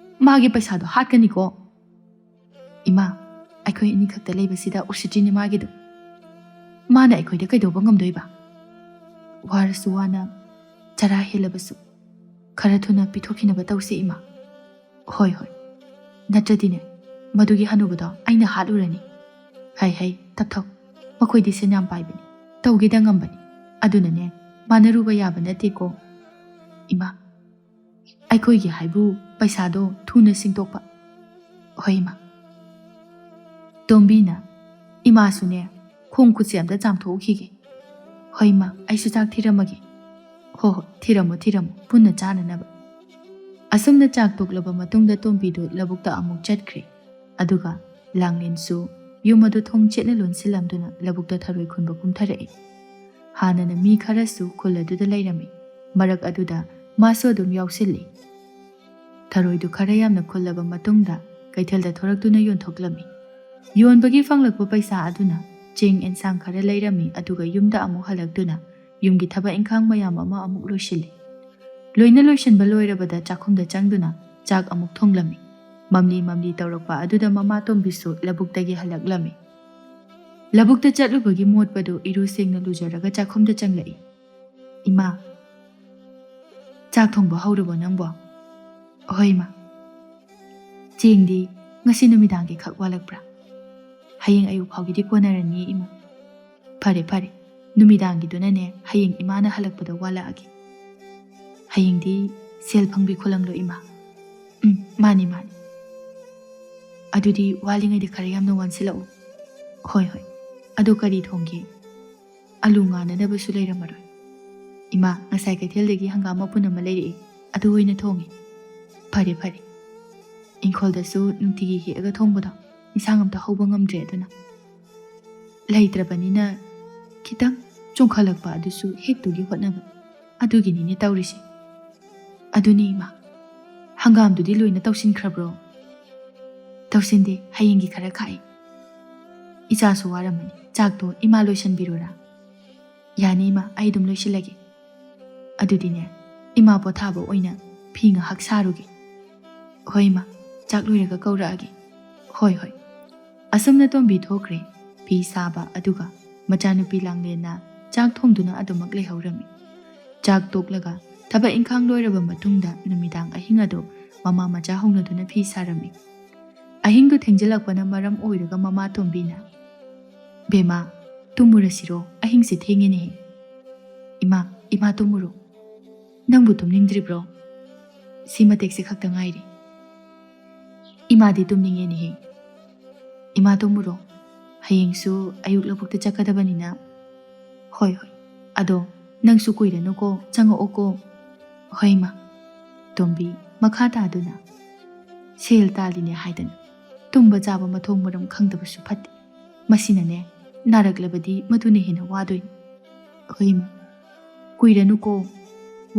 S1: ꯃꯥꯒꯤ ꯄꯩꯁꯥꯗꯣ ꯍꯥꯠꯀꯅꯤꯀꯣ꯫ ꯏꯃꯥ, ꯑꯩꯈꯣꯏ ꯑꯅꯤ ꯈꯛꯇ ꯂꯩꯕꯁꯤꯗ ꯎꯁꯤꯠꯇ꯭ꯔꯤꯅꯤ ꯃꯥꯒꯤꯗꯣ꯫ ꯃꯥꯅ ꯑꯩꯈꯣꯏꯗ ꯀꯩꯗꯧꯕ ꯉꯝꯗꯣꯏꯕ? ꯋꯥꯔꯁꯨ ꯋꯥꯅ ꯆꯔꯥ ꯍꯦꯜꯂꯕꯁꯨ ꯈꯔ ꯊꯨꯅ ꯄꯤꯊꯣꯛꯈꯤꯅꯕ ꯇꯧꯁꯤ ꯏꯃꯥ꯫ ꯍꯣꯏ ꯍꯣꯏ, ꯅꯠꯇ꯭ꯔꯗꯤꯅꯦ ꯃꯗꯨꯒꯤ ꯍꯅꯨꯕꯗꯣ ꯑꯩꯅ ꯍꯥꯠꯂꯨꯔꯅꯤ꯫ ꯍꯩ ꯇꯞꯊꯧ, ꯃꯈꯣꯏꯗꯤ ꯁꯦꯟ ꯌꯥꯝ ꯄꯥꯏꯕꯅꯤ, ꯇꯧꯒꯦꯗ ꯉꯝꯕꯅꯤ꯫ ꯑꯗꯨꯅꯅꯦ ꯃꯥꯟꯅꯔꯨꯕ ꯌꯥꯕ ꯅꯠꯇꯦꯀꯣ꯫ ꯏꯃꯥ, ꯑꯩꯈꯣꯏꯒꯤ ꯍꯥꯏꯕꯨ ꯄꯩꯁꯥꯗꯣ ꯊꯨꯅ ꯁꯤꯡꯇꯣꯛꯄ꯫ ꯍꯣꯏ ꯏꯃꯥ꯫ ꯇꯣꯝꯕꯤꯅ ꯏꯃꯥꯁꯨꯅꯦ ꯈꯣꯡ ꯈꯨꯠꯁꯦ ꯑꯝꯇ ꯆꯥꯝꯊꯣꯛꯎꯈꯤꯒꯦ꯫ ꯍꯣꯏ ꯏꯃꯥ, ꯑꯩꯁꯨ ꯆꯥꯛ ꯊꯤꯔꯝꯃꯒꯦ꯫ ꯍꯣꯏ ꯍꯣꯏ, ꯊꯤꯔꯝꯃꯣ ꯄꯨꯟꯅ ꯆꯥꯅꯅꯕ꯫ ꯑꯁꯨꯝꯅ ꯆꯥꯛ ꯇꯣꯛꯂꯕ ꯃꯇꯨꯡꯗ ꯇꯣꯝꯕꯤꯗꯨ ꯂꯧꯕꯨꯛꯇ ꯑꯃꯨꯛ ꯆꯠꯈ꯭ꯔꯦ꯫ ꯑꯗꯨꯒ ꯂꯥꯡꯂꯦꯟꯁꯨ ꯌꯨꯝ ꯑꯗꯨ ꯊꯣꯡ ꯆꯦꯠꯅ ꯂꯣꯟꯁꯤꯜꯂꯝꯗꯨꯅ ꯂꯧꯕꯨꯛꯇ ꯊꯔꯣꯏ ꯈꯨꯟꯕ ꯀꯨꯝꯊꯔꯛꯏ꯫ ꯍꯥꯟꯅꯅ ꯃꯤ ꯈꯔꯁꯨ ꯈꯨꯜ ꯑꯗꯨꯗ ꯂꯩꯔꯝꯃꯤ꯫ ꯃꯔꯛ ꯑꯗꯨꯗ ꯃꯥꯁꯨ ꯑꯗꯨꯝ ꯌꯥꯎꯁꯤꯜꯂꯤ꯫ ꯊꯔꯣꯏꯗꯨ ꯈꯔ ꯌꯥꯝꯅ ꯈꯨꯜꯂꯕ ꯃꯇꯨꯡꯗ ꯀꯩꯊꯦꯜꯗ ꯊꯣꯔꯛꯇꯨꯅ ꯌꯣꯟꯊꯣꯛꯂꯝꯃꯤ꯫ ꯌꯣꯟꯕꯒꯤ ꯐꯪꯂꯛꯄ ꯄꯩꯁꯥ ꯑꯗꯨꯅ ꯆꯦꯡ ꯑꯦꯟꯁꯥꯡ ꯈꯔ ꯂꯩꯔꯝꯃꯤ, ꯑꯗꯨꯒ ꯌꯨꯝꯗ ꯑꯃꯨꯛ ꯍꯜꯂꯛꯇꯨꯅ ꯌꯨꯝꯒꯤ ꯊꯕꯛ ꯏꯪꯈꯥꯡ ꯃꯌꯥꯝ ꯑꯃ ꯑꯃꯨꯛ ꯂꯣꯏꯁꯤꯜꯂꯤ꯫ ꯂꯣꯏꯅ ꯂꯣꯏꯁꯤꯟꯕ ꯂꯣꯏꯔꯕꯗ ꯆꯥꯛꯈꯨꯝꯗ ꯆꯪꯗꯨꯅ ꯆꯥꯛ ꯑꯃꯨꯛ ꯊꯣꯡꯂꯝꯃꯤ꯫ ꯃꯝꯂꯤ ꯃꯝꯂꯤ ꯇꯧꯔꯛꯄ ꯑꯗꯨꯗ ꯃꯃꯥ ꯇꯣꯝꯕꯤꯁꯨ ꯂꯧꯕꯨꯛꯇꯒꯤ ꯍꯜꯂꯛꯂꯝꯃꯤ꯫ ꯂꯧꯕꯨꯛꯇ ꯆꯠꯂꯨꯕꯒꯤ ꯃꯣꯠꯄꯗꯨ ꯏꯔꯨ ꯁꯦꯡꯅ ꯂꯨꯖꯔꯒ ꯆꯥꯛꯈꯨꯝꯗ ꯆꯪꯂꯛꯏ꯫ ꯏꯃꯥ, ꯆꯥꯛ ꯊꯣꯡꯕ ꯍꯧꯔꯕꯣ ꯅꯪꯕꯣ? ꯍꯣꯏ ꯃꯥ꯫ ꯆꯦꯡꯗꯤ ꯉꯁꯤ ꯅꯨꯃꯤꯗꯥꯡꯒꯤ ꯈꯛ ꯋꯥꯠꯂꯛꯄ꯭ꯔꯥ? ꯍꯌꯦꯡ ꯑꯌꯨꯛ ꯐꯥꯎꯒꯤꯗꯤ ꯀꯣꯟꯅꯔꯅꯤ ꯏꯃꯥ꯫ ꯐꯔꯦ ꯐꯔꯦ, ꯅꯨꯃꯤꯗꯥꯡꯒꯤꯗꯨꯅꯅꯦ ꯍꯌꯦꯡ ꯏꯃꯥꯅ ꯍꯜꯂꯛꯄꯗ ꯋꯥꯠꯂꯛꯑꯒꯦ꯫ ꯍꯌꯦꯡꯗꯤ ꯁꯦꯜ ꯐꯪꯕꯤ ꯈꯨꯂꯪꯂꯣ ꯏꯃꯥ? ꯃꯥꯅꯤ ꯃꯥꯅꯤ꯫ ꯑꯗꯨꯗꯤ ꯋꯥꯠꯂꯤꯉꯩꯗ ꯈꯔ ꯌꯥꯝꯅ ꯋꯥꯟꯁꯤꯜꯂꯛꯎ꯫ ꯍꯣꯏ ꯍꯣꯏ꯫ ꯑꯗꯨ ꯀꯔꯤ ꯊꯣꯡꯒꯦ? ꯑꯂꯨ ꯉꯥꯅꯅꯕꯁꯨ ꯂꯩꯔꯝꯃꯔꯣꯏ ꯏꯃꯥ, ꯉꯁꯥꯏ ꯀꯩꯊꯦꯜꯗꯒꯤ ꯍꯪꯒꯥꯝ ꯃꯄꯨꯟ ꯑꯃ ꯂꯩꯔꯛꯏ, ꯑꯗꯨ ꯑꯣꯏꯅ ꯊꯣꯡꯉꯤ꯫ ꯐꯔꯦ ꯐꯔꯦ꯫ ꯏꯪꯈꯣꯜꯗꯁꯨ ꯅꯨꯡꯇꯤꯒꯤ ꯍꯦꯛꯑꯒ ꯊꯣꯡꯕꯗꯣ ꯏꯟꯁꯥꯡ ꯑꯝꯇ ꯍꯧꯕ ꯉꯝꯗ꯭ꯔꯦ, ꯑꯗꯨꯅ ꯂꯩꯇ꯭ꯔꯕꯅꯤꯅ ꯈꯤꯇꯪ ꯆꯣꯡꯈꯠꯂꯛꯄ ꯑꯗꯨꯁꯨ ꯍꯦꯛꯇꯨꯒꯤ ꯍꯣꯠꯅꯕ, ꯑꯗꯨꯒꯤꯅꯤꯅꯦ ꯇꯧꯔꯤꯁꯦ꯫ ꯑꯗꯨꯅꯤ ꯏꯃꯥ, ꯍꯪꯒꯥꯝꯗꯨꯗꯤ ꯂꯣꯏꯅ ꯇꯧꯁꯤꯟꯈ꯭ꯔꯕ꯭ꯔꯣ? ꯇꯧꯁꯤꯟꯗꯦ, ꯍꯌꯦꯡꯒꯤ ꯈꯔ ꯈꯥꯛꯏ꯫ ꯏꯆꯥꯁꯨ ꯋꯥꯔꯝꯃꯅꯤ, ꯆꯥꯛꯇꯣ ꯏꯃꯥ ꯂꯣꯏꯁꯤꯟꯕꯤꯔꯣꯔꯥ? ꯌꯥꯅꯤ ꯏꯃꯥ, ꯑꯩ ꯑꯗꯨꯝ ꯂꯣꯏꯁꯤꯜꯂꯒꯦ꯫ ꯑꯗꯨꯗꯤꯅꯦ, ꯏꯃꯥ ꯄꯣꯊꯥꯕ ꯑꯣꯏꯅ ꯐꯤ ꯉꯥꯏꯍꯥꯛ ꯁꯥꯔꯨꯒꯦ꯫ ꯍꯣꯏ ꯏꯃꯥ, ꯆꯥꯛ ꯂꯣꯏꯔꯒ ꯀꯧꯔꯛꯑꯒꯦ꯫ ꯍꯣꯏ ꯍꯣꯏ꯫ ꯑꯁꯨꯝꯅ ꯇꯣꯝꯕꯤ ꯊꯣꯛꯈ꯭ꯔꯦ ꯐꯤ ꯁꯥꯕ, ꯑꯗꯨꯒ ꯃꯆꯥꯅꯨꯄꯤ ꯂꯥꯡꯂꯦꯟꯅ ꯆꯥꯛ ꯊꯣꯡꯗꯨꯅ ꯑꯗꯨꯃꯛ ꯂꯩꯍꯧꯔꯝꯃꯤ꯫ ꯆꯥꯛ ꯇꯣꯛꯂꯒ ꯊꯕꯛ ꯏꯪꯈꯥꯡ ꯂꯣꯏꯔꯕ ꯃꯇꯨꯡꯗ ꯅꯨꯃꯤꯗꯥꯡ ꯑꯍꯤꯡ ꯑꯗꯨ ꯃꯃꯥ ꯃꯆꯥ ꯍꯧꯅꯗꯨꯅ ꯐꯤ ꯁꯥꯔꯝꯃꯤ꯫ ꯑꯍꯤꯡꯗꯨ ꯊꯦꯡꯖꯤꯜꯂꯛꯄꯅ ꯃꯔꯝ ꯑꯣꯏꯔꯒ ꯃꯃꯥ ꯇꯣꯝꯕꯤꯅ, ꯕꯦꯃꯥ, ꯇꯨꯝꯃꯨꯔꯁꯤꯔꯣ, ꯑꯍꯤꯡꯁꯤ ꯊꯦꯡꯉꯦꯅꯦꯍꯦ꯫ ꯏꯃꯥ ꯇꯨꯝꯃꯨꯔꯣ꯫ ꯅꯪꯕꯨ ꯇꯨꯝꯅꯤꯡꯗ꯭ꯔꯤꯕ꯭ꯔꯣ? ꯁꯤ ꯃꯇꯦꯛꯁꯦ ꯈꯛꯇ ꯉꯥꯏꯔꯤ꯫ ꯏꯃꯥꯗꯤ ꯇꯨꯝꯅꯤꯡꯉꯦꯅꯦꯍꯦ꯫ ꯏꯃꯥ ꯇꯨꯝꯃꯨꯔꯣ, ꯍꯌꯦꯡꯁꯨ ꯑꯌꯨꯛ ꯂꯧꯕꯨꯛꯇ ꯆꯠꯀꯗꯕꯅꯤꯅ꯫ ꯍꯣꯏ ꯍꯣꯏ꯫ ꯑꯗꯣ ꯅꯪꯁꯨ ꯀꯨꯏꯔꯅꯨꯀꯣ, ꯆꯪꯉꯛꯑꯣꯀꯣ꯫ ꯍꯣꯏ ꯏꯃꯥ꯫ ꯇꯣꯝꯕꯤ ꯃꯈꯥ ꯇꯥꯗꯨꯅ, ꯁꯦꯜ ꯇꯥꯜꯂꯤꯅꯦ ꯍꯥꯏꯗꯅ ꯇꯨꯝꯕ ꯆꯥꯕ ꯃꯊꯣꯡ ꯃꯔꯝ ꯈꯪꯗꯕꯁꯨ ꯐꯠꯇꯦ, ꯃꯁꯤꯅꯅꯦ ꯅꯥꯔꯛꯂꯕꯗꯤ ꯃꯗꯨꯅ ꯍꯦꯟꯅ ꯋꯥꯗꯣꯏꯅꯤ꯫ ꯍꯣꯏ ꯏꯃꯥ, ꯀꯨꯏꯔꯅꯨꯀꯣ꯫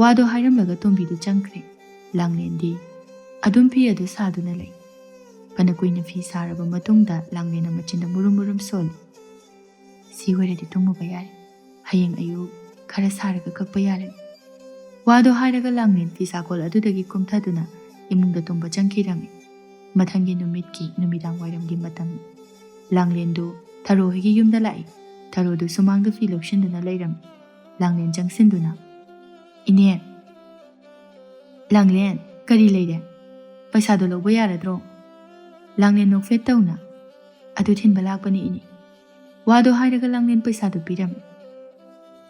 S1: ꯋꯥꯗꯣ ꯍꯥꯏꯔꯝꯂꯒ ꯇꯣꯝꯕꯤꯗꯨ ꯆꯪꯈ꯭ꯔꯦ꯫ ꯂꯥꯡꯂꯦꯟꯗꯤ ꯑꯗꯨꯝ ꯐꯤ ꯑꯗꯨ ꯁꯥꯗꯨꯅ ꯂꯩ꯫ ꯐꯅ ꯀꯨꯏꯅ ꯐꯤ ꯁꯥꯔꯕ ꯃꯇꯨꯡꯗ ꯂꯥꯡꯂꯦꯟꯅ ꯃꯆꯤꯟꯗ ꯃꯨꯔꯨꯝ ꯃꯨꯔꯨꯝ ꯁꯣꯜꯂꯤ꯫ ꯁꯤ ꯑꯣꯏꯔꯗꯤ ꯇꯨꯝꯃꯨꯕ ꯌꯥꯔꯦ, ꯍꯌꯦꯡ ꯑꯌꯨꯛ ꯈꯔ ꯁꯥꯔꯒ ꯀꯛꯄ ꯌꯥꯔꯅꯤ꯫ ꯋꯥꯗꯣ ꯍꯥꯏꯔꯒ ꯂꯥꯡꯂꯦꯟ ꯐꯤꯁꯥꯀꯣꯜ ꯑꯗꯨꯗꯒꯤ ꯀꯨꯝꯊꯗꯨꯅ ꯏꯃꯨꯡꯗ ꯇꯨꯝꯕ ꯆꯪꯈꯤꯔꯝꯃꯤ꯫ ꯃꯊꯪꯒꯤ ꯅꯨꯃꯤꯠꯀꯤ ꯅꯨꯃꯤꯗꯥꯡ ꯋꯥꯏꯔꯝꯒꯤ ꯃꯇꯝ, ꯂꯥꯡꯂꯦꯟꯗꯨ ꯊꯔꯣ ꯍꯣꯏꯒꯤ ꯌꯨꯝꯗ ꯂꯥꯛꯏ꯫ ꯊꯔꯣꯗꯨ ꯁꯨꯃꯥꯡꯗ ꯐꯤ ꯂꯧꯁꯤꯟꯗꯨꯅ ꯂꯩꯔꯝꯃꯤ꯫ ꯂꯥꯡꯂꯦꯟ ꯆꯪꯁꯤꯟꯗꯨꯅ, ꯏꯅꯦ, ꯂꯥꯡꯂꯦꯟ, ꯀꯔꯤ ꯂꯩꯔꯦ? ꯄꯩꯁꯥꯗꯣ ꯂꯧꯕ ꯌꯥꯔꯗ꯭ꯔꯣ? ꯂꯥꯡꯂꯦꯟ ꯅꯣꯛꯐꯦꯠ ꯇꯧꯅ, ꯑꯗꯨ ꯊꯤꯟꯕ ꯂꯥꯛꯄꯅꯤ ꯏꯅꯦ꯫ ꯋꯥꯗꯣ ꯍꯥꯏꯔꯒ ꯂꯥꯡꯂꯦꯟ ꯄꯩꯁꯥꯗꯨ ꯄꯤꯔꯝꯃꯤ꯫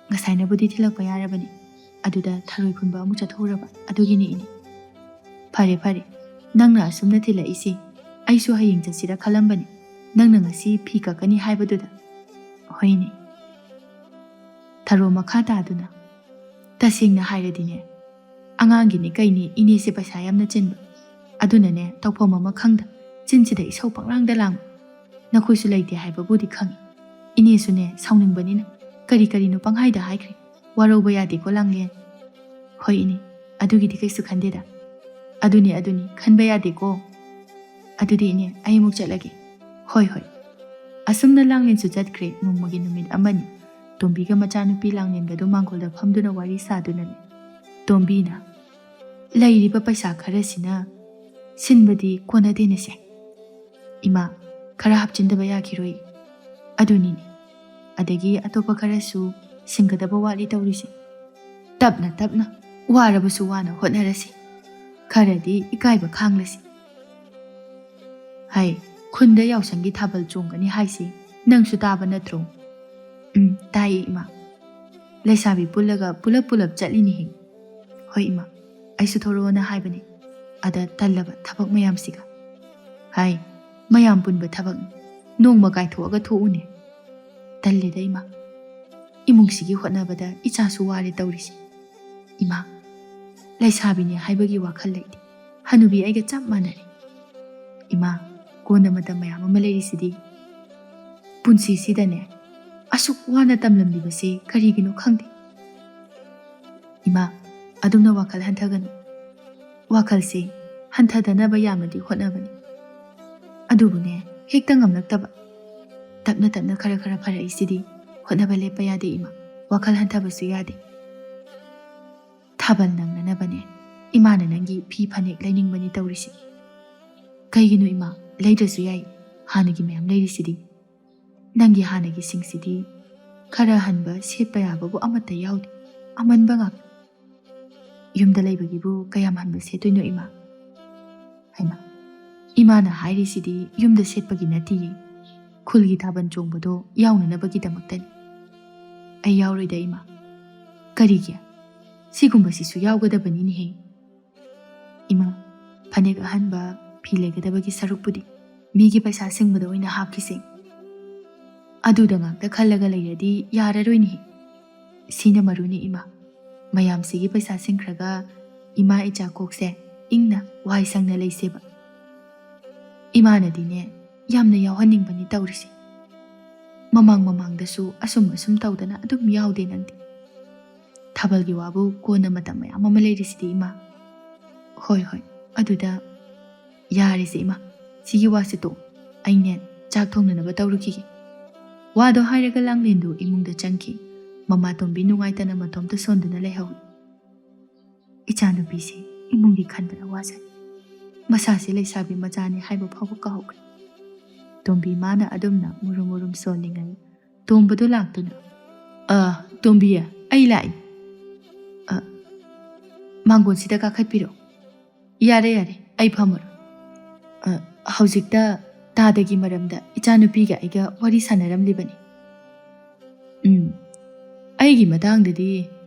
S1: ꯉꯁꯥꯏꯅꯕꯨꯗꯤ ꯊꯤꯜꯂꯛꯄ ꯌꯥꯔꯕꯅꯤ, ꯑꯗꯨꯗ ꯊꯔꯣꯏ ꯈꯨꯟꯕ ꯑꯃꯨꯛ ꯆꯠꯊꯣꯛꯎꯔꯕ, ꯑꯗꯨꯒꯤꯅꯤ ꯏꯅꯦ꯫ ꯐꯔꯦ ꯐꯔꯦ, ꯅꯪꯅ ꯑꯁꯨꯝꯅ ꯊꯤꯜꯂꯛꯏꯁꯤ ꯑꯩꯁꯨ ꯍꯌꯦꯡ ꯆꯠꯁꯤꯔ ꯈꯜꯂꯝꯕꯅꯤ, ꯅꯪꯅ ꯉꯁꯤ ꯐꯤ ꯀꯛꯀꯅꯤ ꯍꯥꯏꯕꯗꯨꯗ꯫ ꯍꯣꯏꯅꯦ꯫ ꯊꯔꯣ ꯃꯈꯥ ꯇꯥꯗꯨꯅ, ꯇꯁꯦꯡꯅ ꯍꯥꯏꯔꯗꯤꯅꯦ, ꯑꯉꯥꯡꯒꯤꯅꯤ ꯀꯩꯅꯤ ꯏꯅꯦꯁꯦ ꯄꯩꯁꯥ ꯌꯥꯝꯅ ꯆꯤꯟꯕ, ꯑꯗꯨꯅꯅꯦ ꯇꯧꯐꯝ ꯑꯃ ꯈꯪꯗ ꯆꯤꯟꯁꯤꯗ ꯏꯁꯧ ꯄꯪꯂꯥꯡꯗ ꯂꯥꯡꯕ꯫ ꯅꯈꯣꯏꯁꯨ ꯂꯩꯇꯦ ꯍꯥꯏꯕꯕꯨꯗꯤ ꯈꯪꯉꯤ, ꯏꯅꯦꯁꯨꯅꯦ ꯁꯥꯎꯅꯤꯡꯕꯅꯤꯅ ꯀꯔꯤ ꯀꯔꯤꯅꯣ ꯄꯪꯍꯥꯏꯗ ꯍꯥꯏꯈ꯭ꯔꯦ꯫ ꯋꯥꯔꯧꯕ ꯌꯥꯗꯦꯀꯣ ꯂꯥꯡꯂꯦꯟ꯫ ꯍꯣꯏ ꯏꯅꯦ, ꯑꯗꯨꯒꯤꯗꯤ ꯀꯩꯁꯨ ꯈꯟꯗꯦꯗ꯫ ꯑꯗꯨꯅꯤ ꯈꯟꯕ ꯌꯥꯗꯦꯀꯣ꯫ ꯑꯗꯨꯗꯤ ꯏꯅꯦ, ꯑꯩ ꯑꯃꯨꯛ ꯆꯠꯂꯒꯦ꯫ ꯍꯣꯏ ꯍꯣꯏ꯫ ꯑꯁꯨꯝꯅ ꯂꯥꯡꯂꯦꯟꯁꯨ ꯆꯠꯈ꯭ꯔꯦ꯫ ꯅꯣꯡꯃꯒꯤ ꯅꯨꯃꯤꯠ ꯑꯃꯅꯤ ꯇꯣꯝꯕꯤꯒ ꯃꯆꯥꯅꯨꯄꯤ ꯂꯥꯡꯂꯦꯟꯒꯗꯨ ꯃꯥꯡꯒꯣꯜꯗ ꯐꯝꯗꯨꯅ ꯋꯥꯔꯤ ꯁꯥꯗꯨꯅꯅꯦ꯫ ꯇꯣꯝꯕꯤꯅ, ꯂꯩꯔꯤꯕ ꯄꯩꯁꯥ ꯈꯔꯁꯤꯅ ꯁꯤꯟꯕꯗꯤ ꯀꯣꯟꯅꯗꯦꯅꯦꯁꯦ꯫ ꯏꯃꯥ, ꯈꯔ ꯍꯥꯞꯆꯤꯟꯗꯕ ꯌꯥꯈꯤꯔꯣꯏ꯫ ꯑꯗꯨꯅꯤꯅꯦ, ꯑꯗꯒꯤ ꯑꯇꯣꯞꯄ ꯈꯔꯁꯨ ꯁꯤꯡꯒꯗꯕ ꯋꯥꯠꯂꯤ ꯇꯧꯔꯤꯁꯦ꯫ ꯇꯞꯅ ꯇꯞꯅ ꯋꯥꯔꯕꯁꯨ ꯋꯥꯅ ꯍꯣꯠꯅꯔꯁꯤ, ꯈꯔꯗꯤ ꯏꯀꯥꯏꯕ ꯈꯥꯡꯂꯁꯤ꯫ ꯍꯩ, ꯈꯨꯟꯗ ꯌꯥꯎꯁꯪꯒꯤ ꯊꯥꯕꯜ ꯆꯣꯡꯒꯅꯤ ꯍꯥꯏꯁꯤ ꯅꯪꯁꯨ ꯇꯥꯕ ꯅꯠꯇ꯭ꯔꯣ? ꯇꯥꯏꯌꯦ ꯏꯃꯥ꯫ ꯂꯩꯁꯥꯕꯤ ꯄꯨꯜꯂꯒ ꯄꯨꯂꯞ ꯄꯨꯂꯞ ꯆꯠꯂꯤꯅꯤꯍꯦ꯫ ꯍꯣꯏ ꯏꯃꯥ, ꯑꯩꯁꯨ ꯊꯣꯔꯛꯑꯣꯅ ꯍꯥꯏꯕꯅꯤ, ꯑꯗ ꯇꯜꯂꯕ ꯊꯕꯛ ꯃꯌꯥꯝꯁꯤꯒ꯫ ꯍꯥꯏ, ꯃꯌꯥꯝ ꯄꯨꯟꯕ ꯊꯕꯛꯅꯤ, ꯅꯣꯡꯃ ꯀꯥꯏꯊꯣꯛꯑꯒ ꯊꯣꯛꯎꯅꯦ꯫ ꯇꯜꯂꯦꯗ ꯏꯃꯥ, ꯏꯃꯨꯡꯁꯤꯒꯤ ꯍꯣꯠꯅꯕꯗ ꯏꯆꯥꯁꯨ ꯋꯥꯔꯦ ꯇꯧꯔꯤꯁꯦ꯫ ꯏꯃꯥ, ꯂꯩꯁꯥꯕꯤꯅꯦ ꯍꯥꯏꯕꯒꯤ ꯋꯥꯈꯜ ꯂꯩꯇꯦ, ꯍꯅꯨꯕꯤ ꯑꯩꯒ ꯆꯞ ꯃꯥꯟꯅꯔꯦ꯫ ꯏꯃꯥ, ꯀꯣꯟꯅ ꯃꯇꯝ ꯃꯌꯥꯝ ꯑꯃ ꯂꯩꯔꯤꯁꯤꯗꯤ꯫ ꯄꯨꯟꯁꯤꯁꯤꯗꯅꯦ ꯑꯁꯨꯛ ꯋꯥꯅ ꯇꯝꯂꯝꯂꯤꯕꯁꯤ ꯀꯔꯤꯒꯤꯅꯣ ꯈꯪꯗꯦ꯫ ꯏꯃꯥ, ꯑꯗꯨꯝꯅ ꯋꯥꯈꯜ ꯍꯟꯊꯒꯅꯨ꯫ ꯋꯥꯈꯜꯁꯤ ꯍꯟꯊꯗꯅꯕ ꯌꯥꯝꯅꯗꯤ ꯍꯣꯠꯅꯕꯅꯤ, ꯑꯗꯨꯕꯨꯅꯦ ꯍꯦꯛꯇ ꯉꯝꯂꯛꯇꯕ꯫ ꯇꯞꯅ ꯇꯞꯅ ꯈꯔ ꯈꯔ ꯐꯔꯛꯏꯁꯤꯗꯤ ꯍꯣꯠꯅꯕ ꯂꯦꯞꯄ ꯌꯥꯗꯦ ꯏꯃꯥ, ꯋꯥꯈꯜ ꯍꯟꯊꯕꯁꯨ ꯌꯥꯗꯦ꯫ ꯊꯥꯕꯜ ꯅꯪꯅꯅꯕꯅꯦ ꯏꯃꯥꯅ ꯅꯪꯒꯤ ꯐꯤ ꯐꯅꯦꯛ ꯂꯩꯅꯤꯡꯕꯅꯤ ꯇꯧꯔꯤꯁꯤ꯫ ꯀꯩꯒꯤꯅꯣ ꯏꯃꯥ, ꯂꯩꯗ꯭ꯔꯁꯨ ꯌꯥꯏ, ꯍꯥꯟꯅꯒꯤ ꯃꯌꯥꯝ ꯂꯩꯔꯤꯁꯤꯗꯤ꯫ ꯅꯪꯒꯤ ꯍꯥꯟꯅꯒꯤꯁꯤꯡꯁꯤꯗꯤ ꯈꯔ ꯍꯟꯕ ꯁꯦꯠꯄ ꯌꯥꯕꯕꯨ ꯑꯃꯠꯇ ꯌꯥꯎꯗꯦ, ꯑꯃꯟꯕ ꯉꯥꯛꯇ꯫ ꯌꯨꯝꯗ ꯂꯩꯕꯒꯤꯕꯨ ꯀꯌꯥꯝ ꯍꯟꯕ ꯁꯦꯠꯇꯣꯏꯅꯣ ꯏꯃꯥ? ꯍꯩꯃꯥ, ꯏꯃꯥꯅ ꯍꯥꯏꯔꯤꯁꯤꯗꯤ ꯌꯨꯝꯗ ꯁꯦꯠꯄꯒꯤ ꯅꯠꯇꯤꯌꯦ, ꯈꯨꯜꯒꯤ ꯊꯥꯕꯜ ꯆꯣꯡꯕꯗꯣ ꯌꯥꯎꯅꯅꯕꯒꯤꯗꯃꯛꯇꯅꯤ꯫ ꯑꯩ ꯌꯥꯎꯔꯣꯏꯗ ꯏꯃꯥ꯫ ꯀꯔꯤꯒꯤ? ꯁꯤꯒꯨꯝꯕꯁꯤꯁꯨ ꯌꯥꯎꯒꯗꯕꯅꯤꯅꯦꯍꯦ꯫ ꯏꯃꯥ, ꯐꯅꯦꯛ ꯑꯍꯟꯕ ꯐꯤ ꯂꯩꯒꯗꯕꯒꯤ ꯁꯔꯨꯛꯄꯨꯗꯤ ꯃꯤꯒꯤ ꯄꯩꯁꯥ ꯁꯤꯡꯕꯗ ꯑꯣꯏꯅ ꯍꯥꯞꯈꯤꯁꯦ꯫ ꯑꯗꯨꯗ ꯉꯥꯛꯇ ꯈꯜꯂꯒ ꯂꯩꯔꯗꯤ ꯌꯥꯔꯔꯣꯏꯅꯦꯍꯦ꯫ ꯁꯤꯅ ꯃꯔꯨꯅꯤ ꯏꯃꯥ, ꯃꯌꯥꯝꯁꯤꯒꯤ ꯄꯩꯁꯥ ꯁꯤꯡꯈ꯭ꯔꯒ ꯏꯃꯥ ꯏꯆꯥ ꯀꯣꯛꯁꯦ ꯏꯪꯅ ꯋꯥꯏ ꯁꯪꯅ ꯂꯩꯁꯦꯕ꯫ ꯏꯃꯥꯅꯗꯤꯅꯦ ꯌꯥꯝꯅ ꯌꯥꯎꯍꯟꯅꯤꯡꯕꯅꯤ ꯇꯧꯔꯤꯁꯦ꯫ ꯃꯃꯥꯡꯗꯁꯨ ꯑꯁꯨꯝ ꯇꯧꯗꯅ ꯑꯗꯨꯝ ꯌꯥꯎꯗꯦ ꯅꯪꯗꯤ꯫ ꯊꯥꯕꯜꯒꯤ ꯋꯥꯕꯨ ꯀꯣꯟꯅ ꯃꯇꯝ ꯃꯌꯥꯝ ꯑꯃ ꯂꯩꯔꯤꯁꯤꯗꯤ ꯏꯃꯥ꯫ ꯍꯣꯏ ꯍꯣꯏ, ꯑꯗꯨꯗ ꯌꯥꯔꯤꯁꯦ ꯏꯃꯥ, ꯁꯤꯒꯤ ꯋꯥꯁꯦ ꯇꯣꯛ, ꯑꯩꯅꯦ ꯆꯥꯛ ꯊꯣꯡꯅꯅꯕ ꯇꯧꯔꯨꯈꯤꯒꯦ꯫ ꯋꯥꯗꯣ ꯍꯥꯏꯔꯒ ꯂꯥꯡꯂꯦꯟꯗꯨ ꯏꯃꯨꯡꯗ ꯆꯪꯈꯤ꯫ ꯃꯃꯥꯇꯣꯝꯕꯤ ꯅꯨꯡꯉꯥꯏꯇꯅ ꯃꯇꯣꯝꯇ ꯁꯣꯟꯗꯨꯅ ꯂꯩꯍꯧꯏ꯫ ꯏꯆꯥꯅꯨꯄꯤꯁꯦ ꯏꯃꯨꯡꯒꯤ ꯈꯟꯕꯗ ꯋꯥꯖꯩ, ꯃꯁꯥꯁꯦ ꯂꯩꯁꯥꯕꯤ ꯃꯆꯥꯅꯤ ꯍꯥꯏꯕ ꯐꯥꯎꯕ ꯀꯥꯎꯈ꯭ꯔꯦ꯫ ꯇꯣꯝꯕꯤ ꯃꯥꯅ ꯑꯗꯨꯝꯅ ꯃꯨꯔꯨꯝ ꯃꯨꯔꯨꯝ ꯁꯣꯜꯂꯤꯉꯩ ꯇꯣꯝꯕꯗꯨ ꯂꯥꯛꯇꯨꯅ, ꯇꯣꯝꯕꯤ, ꯑꯩ ꯂꯥꯛꯏ꯫ ꯃꯥꯡꯒꯣꯟꯁꯤꯗ ꯀꯥꯈꯠꯄꯤꯔꯣ꯫ ꯌꯥꯔꯦ ꯌꯥꯔꯦ, ꯑꯩ ꯐꯝꯃꯨꯔꯣ꯫ ꯍꯧꯖꯤꯛꯇ ꯇꯥꯗꯒꯤ ꯃꯔꯝꯗ ꯏꯆꯥꯅꯨꯄꯤꯒ ꯑꯩꯒ ꯋꯥꯔꯤ ꯁꯥꯟꯅꯔꯝꯂꯤꯕꯅꯤ꯫ ꯑꯩꯒꯤ ꯃꯇꯥꯡꯗꯗꯤ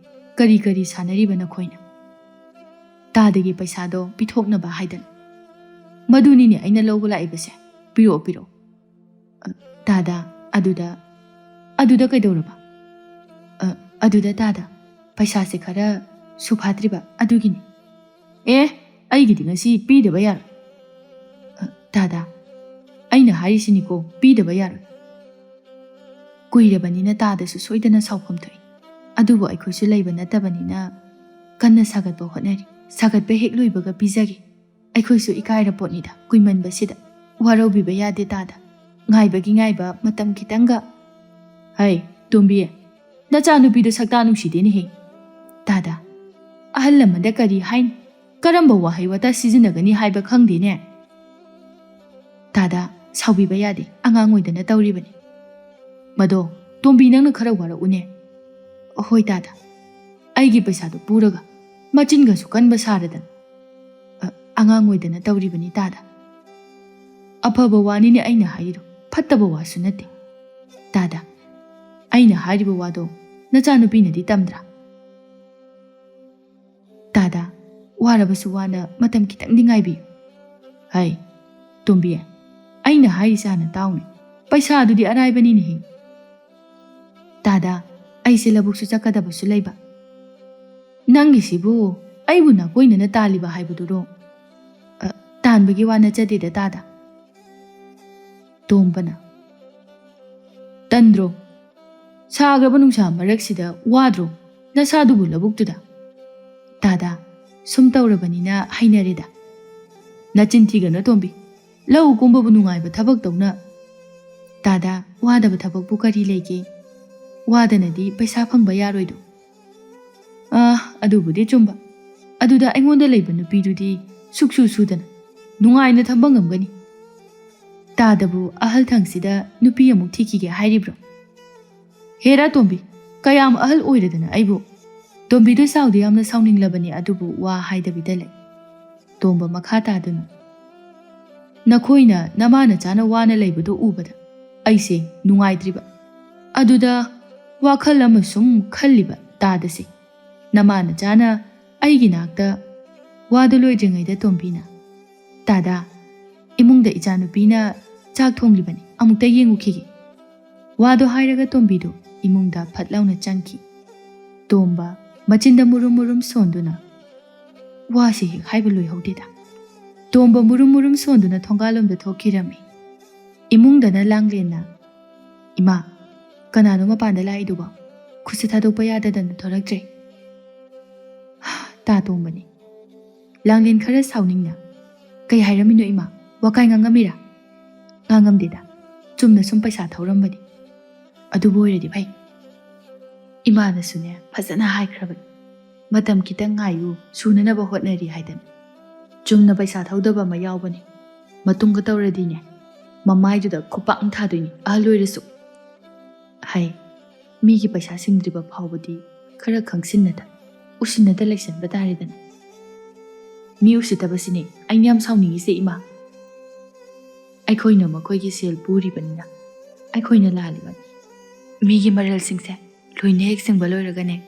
S1: ꯀꯔꯤ ꯀꯔꯤ ꯁꯥꯟꯅꯔꯤꯕ ꯅꯈꯣꯏꯅ? ꯇꯥꯗꯒꯤ ꯄꯩꯁꯥꯗꯣ ꯄꯤꯊꯣꯛꯅꯕ ꯍꯥꯏꯗꯅ꯫ ꯃꯗꯨꯅꯤꯅꯦ ꯑꯩꯅ ꯂꯧꯕ ꯂꯥꯛꯏꯕꯁꯦ, ꯄꯤꯔꯛꯑꯣ ꯄꯤꯔꯛꯑꯣ꯫ ꯇꯥꯗ, ꯑꯗꯨꯗ ꯀꯩꯗꯧꯔꯕ? ꯑꯗꯨꯗ ꯇꯥꯗ, ꯄꯩꯁꯥꯁꯦ ꯈꯔ ꯁꯨꯐꯥꯠꯇ꯭ꯔꯤꯕ ꯑꯗꯨꯒꯤꯅꯤ꯫ ꯑꯩꯒꯤꯗꯤ ꯉꯁꯤ ꯄꯤꯗꯕ ꯌꯥꯔꯣꯏ꯫ ꯇꯥꯗ, ꯑꯩꯅ ꯍꯥꯏꯔꯤꯁꯤꯅꯤꯀꯣ, ꯄꯤꯗꯕ ꯌꯥꯔꯣꯏ꯫ ꯀꯨꯏꯔꯕꯅꯤꯅ ꯇꯥꯗꯁꯨ ꯁꯣꯏꯗꯅ ꯁꯥꯎꯐꯝ ꯊꯣꯛꯏ, ꯑꯗꯨꯕꯨ ꯑꯩꯈꯣꯏꯁꯨ ꯂꯩꯕ ꯅꯠꯇꯕꯅꯤꯅ ꯀꯟꯅ ꯁꯥꯒꯠꯄ ꯍꯣꯠꯅꯔꯤ꯫ ꯁꯥꯒꯠꯄ ꯍꯦꯛ ꯂꯣꯏꯕꯒ ꯄꯤꯖꯒꯦ꯫ ꯑꯩꯈꯣꯏꯁꯨ ꯏꯀꯥꯏꯔ ꯄꯣꯠꯅꯤꯗ ꯀꯨꯏꯃꯟꯕꯁꯤꯗ꯫ ꯋꯥꯔꯧꯕꯤꯕ ꯌꯥꯗꯦ ꯇꯥꯗ, ꯉꯥꯏꯕꯒꯤ ꯉꯥꯏꯕ ꯃꯇꯝ ꯈꯤꯇꯪꯒ꯫ ꯍꯩ ꯇꯣꯝꯕꯤ, ꯅꯆꯥꯅꯨꯄꯤꯗꯣ ꯁꯛꯇꯥ ꯅꯨꯡꯁꯤꯗꯦꯅꯦꯍꯦ꯫ ꯇꯥꯗ, ꯑꯍꯜ ꯂꯃꯟꯗ ꯀꯔꯤ ꯍꯥꯏꯅꯤ, ꯀꯔꯝꯕ ꯋꯥꯍꯩ ꯋꯥꯇꯥ ꯁꯤꯖꯤꯟꯅꯒꯅꯤ ꯍꯥꯏꯕ ꯈꯪꯗꯦꯅꯦ꯫ ꯇꯥꯗ, ꯁꯥꯎꯕꯤꯕ ꯌꯥꯗꯦ, ꯑꯉꯥꯡ ꯑꯣꯏꯗꯅ ꯇꯧꯔꯤꯕꯅꯤ꯫ ꯃꯗꯣ ꯇꯣꯝꯕꯤ, ꯅꯪꯅ ꯈꯔ ꯋꯥꯔꯛꯎꯅꯦ꯫ ꯍꯣꯏ ꯇꯥꯗ, ꯑꯩꯒꯤ ꯄꯩꯁꯥꯗꯨ ꯄꯨꯔꯒ ꯃꯆꯤꯟꯒꯁꯨ ꯀꯟꯕ ꯁꯥꯔꯗꯅ꯫ ꯑꯉꯥꯡ ꯑꯣꯏꯗꯅ ꯇꯧꯔꯤꯕꯅꯤ ꯇꯥꯗ꯫ ꯑꯐꯕ ꯋꯥꯅꯤꯅꯦ ꯑꯩꯅ ꯍꯥꯏꯔꯤꯗꯣ, ꯐꯠꯇꯕ ꯋꯥꯁꯨ ꯅꯠꯇꯦ꯫ ꯇꯥꯗ, ꯑꯩꯅ ꯍꯥꯏꯔꯤꯕ ꯋꯥꯗꯣ ꯅꯆꯥꯅꯨꯄꯤꯅꯗꯤ ꯇꯝꯗ꯭ꯔꯥ? ꯇꯥꯗ, ꯋꯥꯔꯕꯁꯨ ꯋꯥꯅ ꯃꯇꯝ ꯈꯤꯇꯪꯗꯤ ꯉꯥꯏꯕꯤꯌꯨ꯫ ꯍꯩ ꯇꯣꯝꯕꯤ, ꯑꯩꯅ ꯍꯥꯏꯔꯤꯁꯦ ꯍꯥꯟꯅ ꯇꯥꯎꯅꯦ, ꯄꯩꯁꯥꯗꯨꯗꯤ ꯑꯔꯥꯏꯕꯅꯤꯅꯦꯍꯦ꯫ ꯇꯥꯗ, ꯑꯩꯁꯦ ꯂꯧꯕꯨꯛꯁꯨ ꯆꯠꯀꯗꯕꯁꯨ ꯂꯩꯕ꯫ ꯅꯪꯒꯤꯁꯤꯕꯨ ꯑꯩꯕꯨ ꯅꯥꯀꯣꯏꯅꯅ ꯇꯥꯜꯂꯤꯕ ꯍꯥꯏꯕꯗꯨꯔꯣ? ꯇꯥꯟꯕꯒꯤ ꯋꯥ ꯅꯠꯆꯗꯦꯗ ꯇꯥꯗ꯫ ꯇꯣꯝꯕꯅ, ꯇꯟꯗ꯭ꯔꯣ? ꯁꯥꯈ꯭ꯔꯕ ꯅꯨꯡꯁꯥ ꯃꯔꯛꯁꯤꯗ ꯋꯥꯗ꯭ꯔꯣ ꯅꯁꯥꯗꯨꯕꯨ ꯂꯧꯕꯨꯛꯇꯨꯗ? ꯇꯥꯗ, ꯁꯨꯝ ꯇꯧꯔꯕꯅꯤꯅ ꯍꯩꯅꯔꯦꯗ꯫ ꯅꯆꯤꯟ ꯊꯤꯒꯅꯨ ꯇꯣꯝꯕꯤ, ꯂꯧ ꯀꯨꯝꯕꯕꯨ ꯅꯨꯡꯉꯥꯏꯕ ꯊꯕꯛꯇꯧꯅ꯫ ꯇꯥꯗ, ꯋꯥꯗꯕ ꯊꯕꯛꯄꯨ ꯀꯔꯤ ꯂꯩꯒꯦ? ꯋꯥꯗꯅꯗꯤ ꯄꯩꯁꯥ ꯐꯪꯕ ꯌꯥꯔꯣꯏꯗꯣ꯫ ꯑꯗꯨꯕꯨꯗꯤ ꯆꯨꯝꯕ, ꯑꯗꯨꯗ ꯑꯩꯉꯣꯟꯗ ꯂꯩꯕ ꯅꯨꯄꯤꯗꯨꯗꯤ ꯁꯨꯛꯁꯨ ꯁꯨꯗꯅ ꯅꯨꯡꯉꯥꯏꯅ ꯊꯝꯕ ꯉꯝꯒꯅꯤ꯫ ꯇꯥꯗꯕꯨ ꯑꯍꯜꯊꯪꯁꯤꯗ ꯅꯨꯄꯤ ꯑꯃꯨꯛ ꯊꯤꯈꯤꯒꯦ ꯍꯥꯏꯔꯤꯕ꯭ꯔꯣ? ꯍꯦꯔꯥ ꯇꯣꯝꯕꯤ, ꯀꯌꯥꯝ ꯑꯍꯜ ꯑꯣꯏꯔꯗꯅ ꯑꯩꯕꯨ? ꯇꯣꯝꯕꯤꯗꯨ ꯁꯥꯎꯗꯤ ꯌꯥꯝꯅ ꯁꯥꯎꯅꯤꯡꯂꯕꯅꯤ, ꯑꯗꯨꯕꯨ ꯋꯥ ꯍꯥꯏꯗꯕꯤꯗ ꯂꯩ꯫ ꯇꯣꯝꯕ ꯃꯈꯥ ꯇꯥꯗꯨꯅ, ꯅꯈꯣꯏꯅ ꯅꯃꯥ ꯅꯆꯥꯅ ꯋꯥꯅ ꯂꯩꯕꯗꯨ ꯎꯕꯗ ꯑꯩꯁꯦ ꯅꯨꯡꯉꯥꯏꯇ꯭ꯔꯤꯕ, ꯑꯗꯨꯗ ꯋꯥꯈꯜ ꯑꯃ ꯁꯨꯝ ꯈꯜꯂꯤꯕ ꯇꯥꯗꯁꯦ꯫ ꯅꯃꯥ ꯅꯆꯥꯅ ꯑꯩꯒꯤ ꯅꯥꯛꯇ ꯋꯥꯗꯨ ꯂꯣꯏꯗ꯭ꯔꯤꯉꯩꯗ ꯇꯣꯝꯕꯤꯅ, ꯇꯥꯗ, ꯏꯃꯨꯡꯗ ꯏꯆꯥꯅꯨꯄꯤꯅ ꯆꯥꯛ ꯊꯣꯡꯂꯤꯕꯅꯤ, ꯑꯃꯨꯛꯇ ꯌꯦꯡꯉꯨꯈꯤꯒꯦ꯫ ꯋꯥꯗꯣ ꯍꯥꯏꯔꯒ ꯇꯣꯝꯕꯤꯗꯨ ꯏꯃꯨꯡꯗ ꯐꯠ ꯂꯥꯎꯅ ꯆꯪꯈꯤ꯫ ꯇꯣꯝꯕ ꯃꯆꯤꯟꯗ ꯃꯨꯔꯨꯝ ꯃꯨꯔꯨꯝ ꯁꯣꯟꯗꯨꯅ, ꯋꯥꯁꯤ ꯍꯦꯛ ꯍꯥꯏꯕ ꯂꯣꯏꯍꯧꯗꯦꯗ꯫ ꯇꯣꯝꯕ ꯃꯨꯔꯨꯝ ꯃꯨꯔꯨꯝ ꯁꯣꯟꯗꯨꯅ ꯊꯣꯡꯒꯥꯜꯂꯣꯝꯗ ꯊꯣꯛꯈꯤꯔꯝꯃꯤ꯫ ꯏꯃꯨꯡꯗꯅ ꯂꯥꯡꯂꯦꯟꯅ, Ima, kanano mapanda laiduba? Khutse thadokpa yadadana thoraktre. Ta tombani. Langlin khara sauningna. Kay hairamino ima, wakai ngangamira. Ngangamdeda. Chumna sum paisa thorambani. Adubu oiradi bhai. Ima na sune phajana haikrabani. Matam kitang ngayu sunanaba hotnari haidan. Chumna paisa thaudaba ma yaubani. Matunga tawradine. Mamaiduda khupang thadoini ahloirasu. Hai, migi paisa singdriba phawbadi khara khangsinnada. Usinnada leksanba taridana. Mi usitabasine ainyam sauningise ima. Aikhoina makhoigi sel puribanina. Aikhoina lalibani. Migi maral singse loine hek singba loiragane.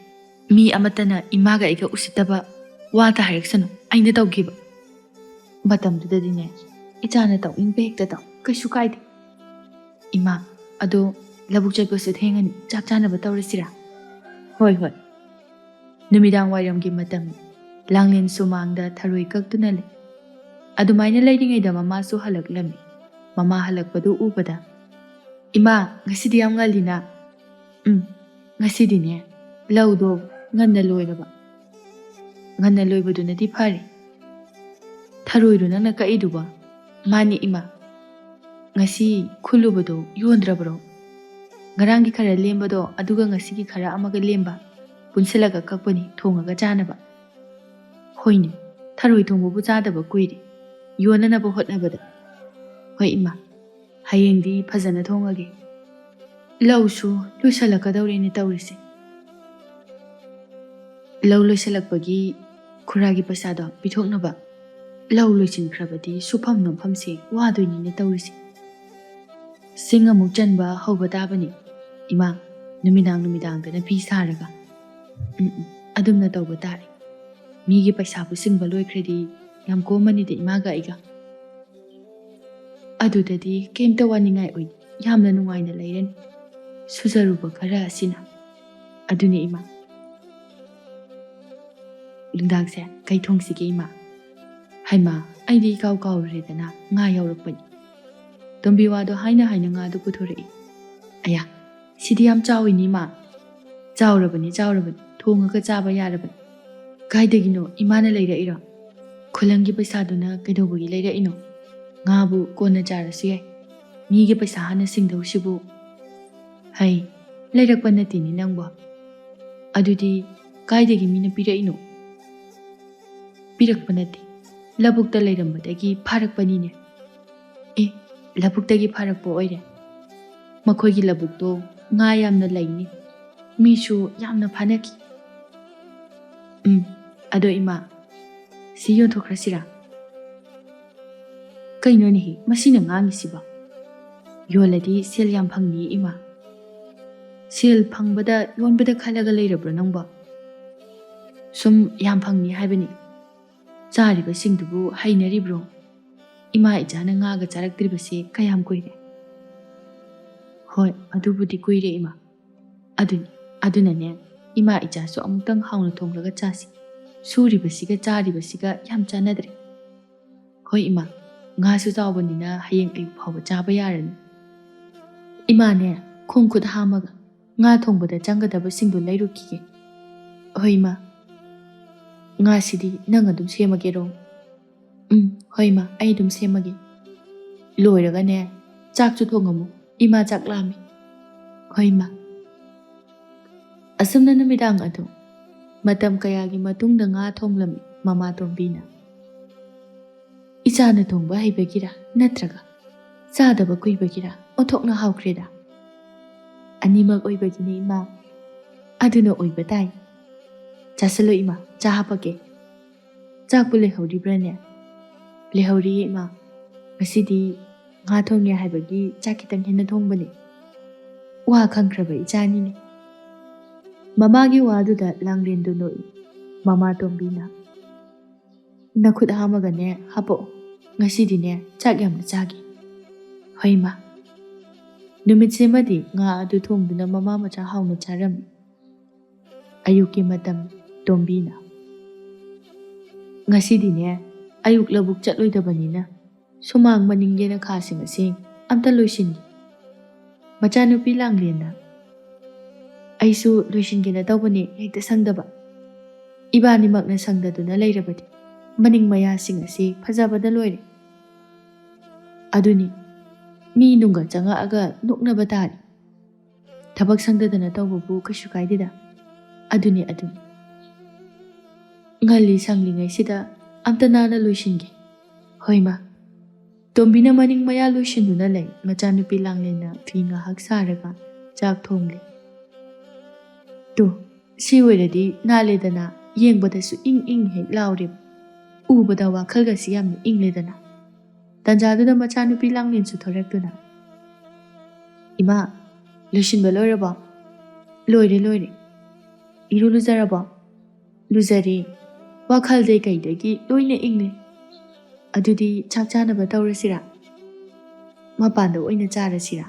S1: Mi amatana imaga aiga usitaba wata haraksanu aina tawgiba. Matamdudadine ichana tawingba hekta taw kaisu kaide. Ima, ado labuk chatpase thengani chak chanaba tawrasira. Hoi hoi. Numidang wairamgi matam Langlin sumangda tharoi kaktuna le. Adumaina lairingaida mamasu halaklami. Mama halakpadu ubada. Ima, ngasidi yam ngalina. Ngasidi ne. Laudo nganna loiraba. Nganna loibadunadi phari. Tharoidu nangna kaiduba. Mani ima. Ngasi khulubado yondrabro. Ngarangi khara lembado aduga ngasigi khara amaga lemba. Punsilaga kakpani thongaga chanaba. Hoine, tharoi thongbu chadaba kuiri. Yonanaba hotnabada. Hoi ima, hayengdi phajana thongage. Lausu loisalakadawrene tawrisi. Lau loisalakpagi khuragi pasado pithoknaba. Lau loisinkrabadi sufam nomfamse wadoinine tawrisi. Sing amuk chanba hauba tabani. Ima, numidang dana pi saraga. Adumna tawba tari. Migi paisabu singba loikredi yam komani de imaga aiga. Adudadi kemta waningai oi yamna nungaina leiren. Suzaruba khara asina. Aduni ima. Lungdagse kai thongsige ima. Haima aidi kau redana nga yaurakpani. Tombiwado haina nga du puthorei. Aya, sidi yam chawini ma. Chawrabani thongaga chaba yarabani. Kaidagino imana leiraira. Khulangi paisaduna kaidobagi leiraino. Ngabu kona charasu yai. Migi paisa hana singdausibu. Hai, leirakpa natini nangba. Adudi kaidagi mina piraino. Pirakpa nati. Labukta leirambadagi pharakpanine. Labuktagi pharakpa oire. Makhoigi labukto nga yamna laini. Misu yamna phanaki. Ado ima, si yontokrasira. Kaino nihi, masina ngangisiba. Yoladi sel yam phangni ima. Sel phangbada yonbada khalaga leirabra nangba. Sum yam phangni haibani. Chariba singdubu hainaribro. Ima ijana ngaga charaktribase kayam kuire. Hoi, adubudi kuire ima. Adunane, ima ijasu amutang hauna thongraga chasi. Suribasiga charibasiga yam chanadre. Hoi ima, ngasu chawbanina hayeng ayu phawba chaba yarani. Ima ne, khongkhut hamaga, nga thongbada changadaba singdu leirukige. Hoi ima, nga sidi nang adum semagero. Hoi ima, ai dum semage. Loiraga ne, chakchu thongamu, ima chak lami. Hoi ima. Asumna numidang adu. Matam kayagi matungda nga thonglami mama tombina. Ichana thongba haibagira natraga. Chadaba kuibagira othokna haukreda. Animag oibagine ima. Aduna oibatai. Chasalo ima, chahapake. Chakpu lehauribrane. Lehauri ima. Masidi nga thongya haibagi chakitang hina thongbani. Wa khangkraba ichanine. Mamagi waduda langlendu noi. Mama tombina. Nakhut hamagane hapo. Ngasidi ne chak yamna chagi. Hoima. Numitsemadi nga adu thongduna mama macha hauna charami. Ayuki matam tombina. Ngasidi ne ayuk labuk chatloidabanina. Sumang maninggena khasing asing amta loisindi. Machanupi Langlena. Aisu Luisingena Tobani, hecta sangdaba. Ibani Magna Sangda Duna Lairabati. Maning Maya sing a si, Pazabada Loire. Aduni. Mi nunga changa aga nukna batari. Tabak Sangdana Tobu Kashukaidida. Aduni. Ngali Sangling Sida, Amtanana Luishingi. Hoima. Tombina Maning Maya Luishinuna lay, Machanupi Langlena, Finga Haksaraga, Jack Tongli. To, she already, Naledana, Yang but as ing head loudib. Ubadawa Kalgasiam Ingledana. Tanjaduna Machanupi Langlin Sutorectuna. Ima, Lushin Beloraba, Loire. Iru Luzaraba, Luzari, Wakalde Kaidegi, Loine Ingle. Adudi Chachana Bataura Sira. Mapando in a Chara Sira.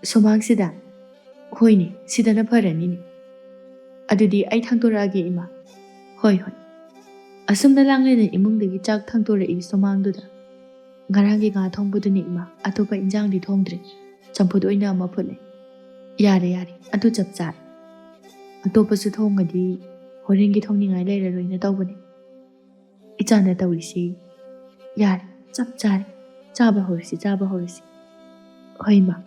S1: Somang Sida. Hoini, Sidana Paranini. Adudi I Tantoragi Ima. Hoi. Asum the Langlin among the Gichak Tantora is Somang Duda. Garangi got home put an Ima, Atopa in Jang di Tongdri, Champudoina Mapule. Yari, Atu Chapsat. Atopa Sutonga di, Horingi Tonging I later in a Dobani. It's on the Tawisi. Yari, Chapsari, Jaba Horsi. Hoima.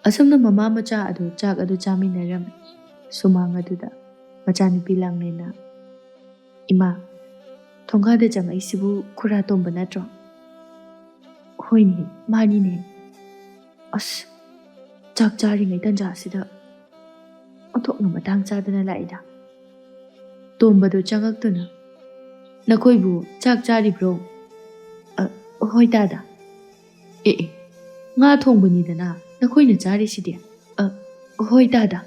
S1: Asum the Mama Macha adu Chak adu Chami Naram. Sumanga Duda, Machanupi Langlena. Ima. Tonga de Jama Isibu Kuratom Banatro. Hoini, Manine. Us. Chak jarring a Tanjasida. Otok no Matang Sadana Laida. Tombado Chagaktuna. Nakoibu, Chak Jari bro. Hoi dada. Nga Tongbunidana, Nakoina Jari Sidia. Hoi dada.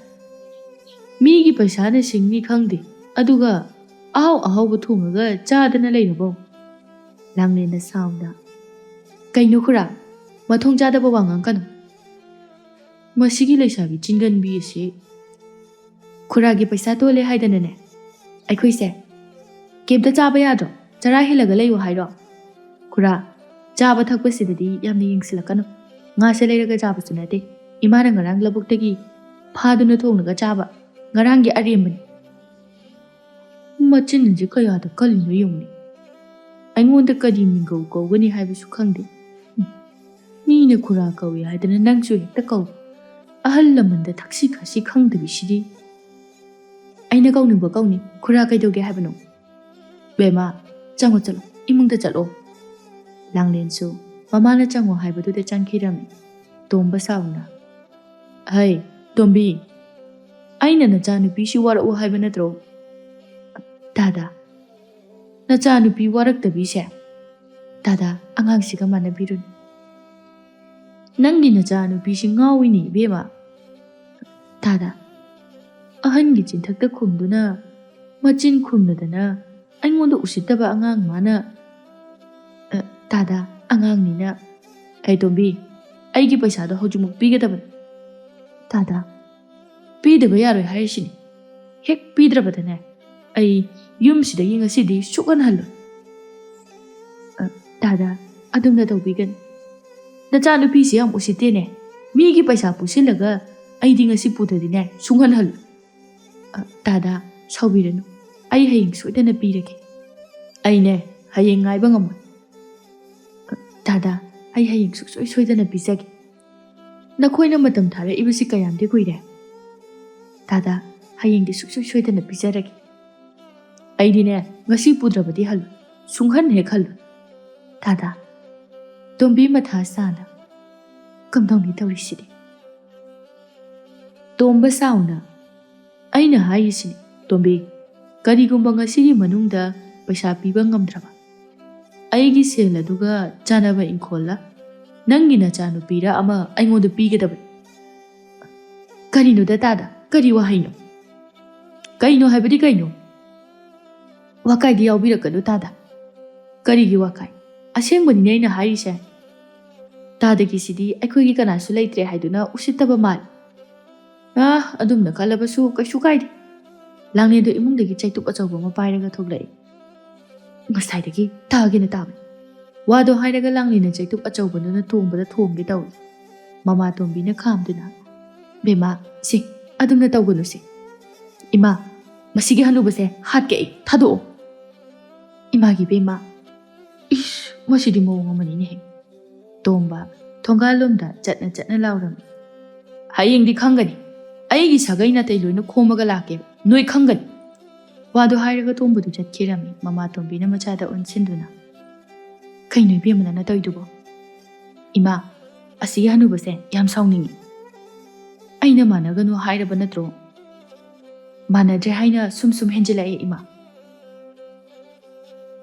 S1: Migi Pasana sing me Kangdi. Aduga. Aho Butunga, Jadana Lainabo. Langlin the sound. Kainukura, Matong Jadabawangan. Masigi Leshavi, Jingan be she. Kuragi Pasato le Hidanene. I could say. Keep the Jabayado, Jarahilagaleo Hido. Kura, Java Takwasidadi, Yaming Silakano. Nasalega Javasunati, Imarangarang Labutegi, Paduna Tonga Java, Garangi Ariman. Machin Jikaya the Colin Yumi. I want the Kadimingo go when he have a sukandi. Nina Kuraka, we had an anxu the go. A halaman the taxika, she hung the bishidi. I nego no bogoni, Kuraka do get heaven. Bema, Jangotel, Imung the Jalo. Langlin so, Mamana Jango have to the Jankiram. Tomba Sauna. Hey, don't be. I know the Janupi she wore o have a throw. Dada. Nachanupi warak the bisha. Dada, Angang Sigamana Birun. Nangi Nachanupi Shingawini, Bema. Dada. A hangit tak the Kunduna. Machin Kundana. I want to Usitaba Angang Mana. Dada, Angang Nina. I don't be. I give a shadow Hojumuk bigger. Dada. Be the Bayari Haishini. Heck, Pedra Batane. I Yumsida in a city, Sugan Hallo. Dada, Adam the Dobigan. The Janupisiam Usitene. Migi Pasa Pusilaga, aiding a siputa dine, Sungan Hallo. Dada, Saubiran. I hang sweet and a piraki. I ne, Haying I bangam. Dada, I hang so sweet and a pisaki. Nakoina Madam Tara, Ibisicayam de Guide. Dada, Haying the sweet and a pisaki. I dine, Masi Pudrabadi Hal, Sunghan Hekal. Dada, don't be Matasana. Come down little city. Tomba Sauna. I know how you see, don't be. Karigumbanga City Manunda, Pashapi Bangamdraba. Aigi Sela Duga, Janava in Kola. Nangina Janupira Ama, I want the big of it. Karino da Dada, Kariwahino. Kaino Habidikaino. Wakai di Albiraka do Tada. Karigi Wakai. Ashen when Nana Harisha. Tadaki City, I could get an isolate Haiduna, Usitaba Mal. Ah, Adum the Calabasu, Kashukai. Langley the Imung the Gitchai took a over Piraga to lay. Must hide a key, tag in a tab. Wado Hidaga Langley and Jay took a job on a tomb, but a tomb get out. Mama Tombina khamduna. Bema, si, adumna tawgunu si. Ima, masigi hanubase hatke thado. Imagi bema. Ish, masidi mo ngamani ne. Tomba, thongalomda chatna lauram. Haying di khangani. Aigi sagai na tay loina khomaga lake. Noi khangani. Wado hairaga tombu du chatkirami. Mama Tombina machada unsinduna. Kay noi bema na tawdubo. Ima, asigi hanubase yam saungningi. Aina managanu hairaba natro. Manadre haina sum henjila ima.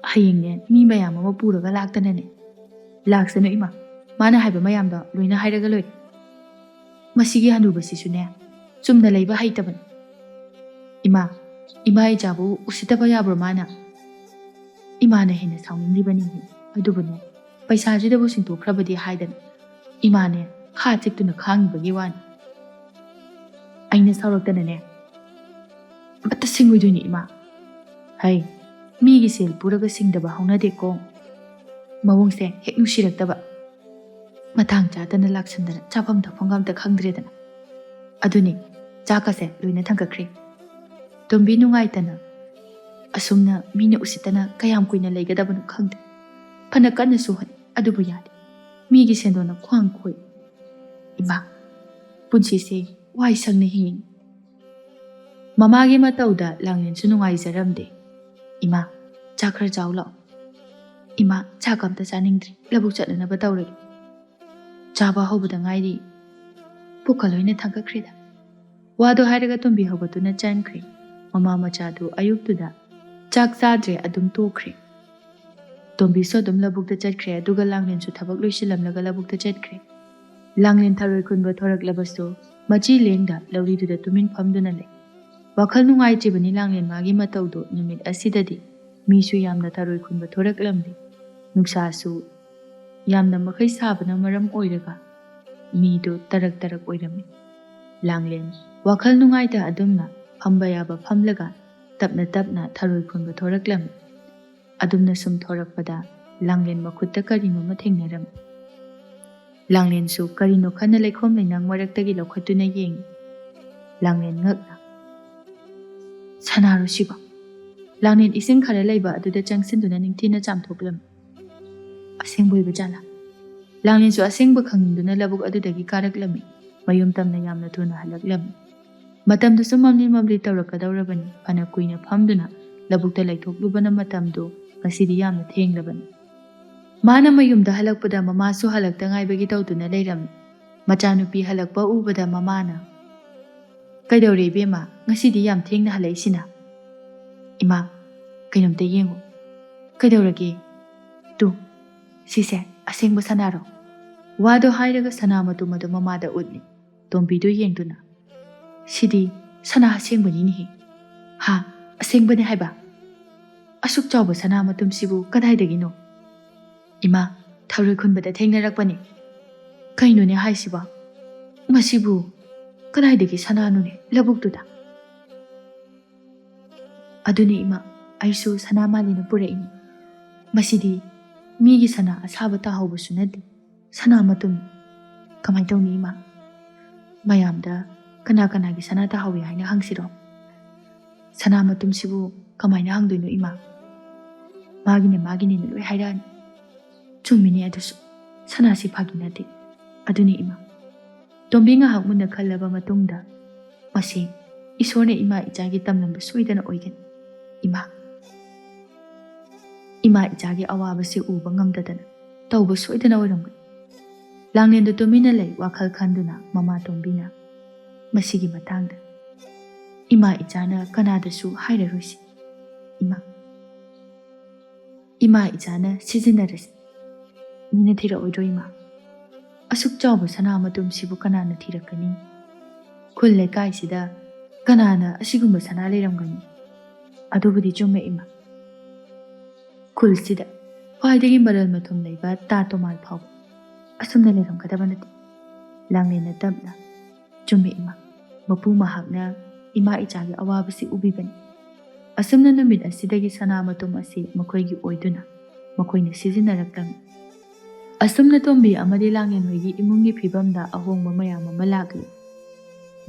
S1: Hayingne mi mayam ama puraga laktanane. Laksano ima. Mana haiba mayamda loina hairaga loy. Masigi hanubasisune. Sumna leiba haitaban. Ima, ima ijabu usitaba yabro mana. Ima na hina saunglibani. Adubane. Paisa jidabu sinto krabadi haidan. Ima ne khatik khang bagi wan. Aina sauraktanane. Bata singwiduni ima. Hai, migi sel puraga singdaba hauna deko. Mawongse hek nusirakdaba. Matang chatana laksandana chapam thapangam ta khangdredana. Aduni, chakase luina thangkakre. Tombi nungaitana. Asumna mina usitana kayam kuina leigadabanu khangde. Phana kanna suhan adubu yade. Migi sendona khwang khoi. Ima, punsi se wai sangna hingin. Mamagi matauda langin sunungai zaramde. Ima, chakra jawla. Ima, chakam ta chaningdri. Labuk chatna batawre. Chaba hobada ngairi. Pukaloina thangkakreda. Wado hairaga tombi hobatuna chankre. Mama machadu ayuktuda. Chak sadre adum tokre. Tombi so dum labuk ta chatkre aduga langin su thabak loisilamlaga labuk ta chatkre. Langin tharoi kunba thorak labaso. Machi lengda lawriduda tumin phamduna le. Wakhal nungai chibani langlen magi mataudo numit asidadi misu yamna tharoi khunba thoraklamdi nuksa su yamna makhai sabana maram oiraga midu tarak oirami langlen wakhal nungai ta adumna phamba yaba phamlaga tapna tharoi khunba thoraklam adumna sum thorakpada langlen makhutta karino ma thengnaram langlen su karino khana leikhom leinang maraktagi lokhatuna yeng langlen ngakna Sanaru shiba. Langnin ising khara leiba aduda changsinduna ningthina chamthoklam. Asengboy bajala. Langnin su asengba khanginduna labuk adudagi karaklami. Mayum tamna yamna thuna halaklam. Matamdu sumamni mamli tawrakadawrabani. Phana kuina phamduna labukta laithoklubana matamdu ngasidi yamna thengrabani. Mana mayumda halakpada mama su halakta ngaibagi tawduna leiram. Machanupi halakpa ubada mamana. Kaidawre bema ngasidi yam thengna halaisina. Ima, kainomta yengo. Kaidawrage. Tu, sise asengba sanaro. Wado hairaga sanamatu madu mamada udni. Tombidu yengduna. Sidi sana asengba ninihi. Ha, asengba ni haiba. Asuk chawba sanamatum sibu kadaidagino. Ima, tharoi khunbada thengnarakpani. Kaino ne haisiba. Masibu Kadaidagi sananune labuktuda. Aduni ima aisu sanamalina puraini. Masidi migi sana asaba tahawba sunadi. Sana matum kamay tawni ima. Mayamda kana-kanagi sana tahawi haina hangsiro. Sana matum sibu kamay na hangdoy no ima. Magine na loy hairani. Chumini adusu sana si paginati. Aduni ima. Tombi nga hakmuna khalaba matungda. Masi, isorna ima ijagi tamnamba soidana oigan. Ima. Ima ijagi awabasi uba ngamdadana. Tawba soidana oiramgan. Langlenda tumina lay wakhal khanduna mama tombina. Masigi matangda. Ima ijana kanadasu hairarosi. Ima. Ima ijana sizinarasi. Mina thira oidro ima. Asuk chawba sanamatum sibu kanana thirakani. Khul lekai sida kanana asigumba sana leiramgani. Adubudi chumme ima. Khul sida khwaidagi maral mathum leiba tatomal phau. Asumna leiramgadaba nati. Langlena tapna chumme ima. Mapu mahakna ima ichagi awabasi ubibani. Asumna numit asidagi sanamatum asi makhoigi oiduna. Makhoina sizinaraktami. ꯑꯁꯨꯝꯅ ꯇꯣꯝꯕꯤ ꯑꯃꯗꯤ ꯂꯥꯡꯂꯦꯟ ꯍꯣꯏꯒꯤ ꯏꯃꯨꯡꯒꯤ ꯐꯤꯕꯝꯗ ꯑꯍꯣꯡꯕ ꯃꯌꯥꯝ ꯑꯃ ꯂꯥꯛꯂꯤ꯫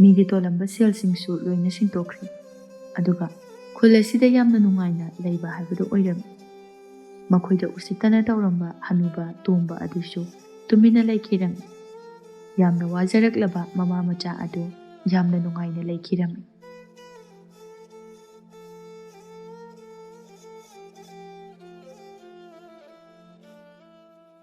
S1: ꯃꯤꯒꯤ ꯇꯣꯜꯂꯝꯕ ꯁꯦꯜꯁꯤꯡꯁꯨ ꯂꯣꯏꯅ ꯁꯤꯡꯇꯣꯛꯈ꯭ꯔꯤ꯫ ꯑꯗꯨꯒ ꯈꯨꯜ ꯑꯁꯤꯗ ꯌꯥꯝꯅ ꯅꯨꯡꯉꯥꯏꯅ ꯂꯩꯕ ꯍꯥꯏꯕꯗꯨ ꯑꯣꯏꯔꯝꯃꯤ꯫ ꯃꯈꯣꯏꯗ ꯎꯁꯤꯠꯇꯅ ꯇꯧꯔꯝꯕ ꯍꯅꯨꯕ ꯇꯣꯝꯕ ꯑꯗꯨꯁꯨ ꯇꯨꯃꯤꯟꯅ ꯂꯩꯈꯤꯔꯝꯃꯤ꯫ ꯌꯥꯝꯅ ꯋꯥꯖꯔꯛꯂꯕ ꯃꯃꯥ ꯃꯆꯥ ꯑꯗꯨ ꯌꯥꯝꯅ ꯅꯨꯡꯉꯥꯏꯅ ꯂꯩꯈꯤꯔꯝꯃꯤ꯫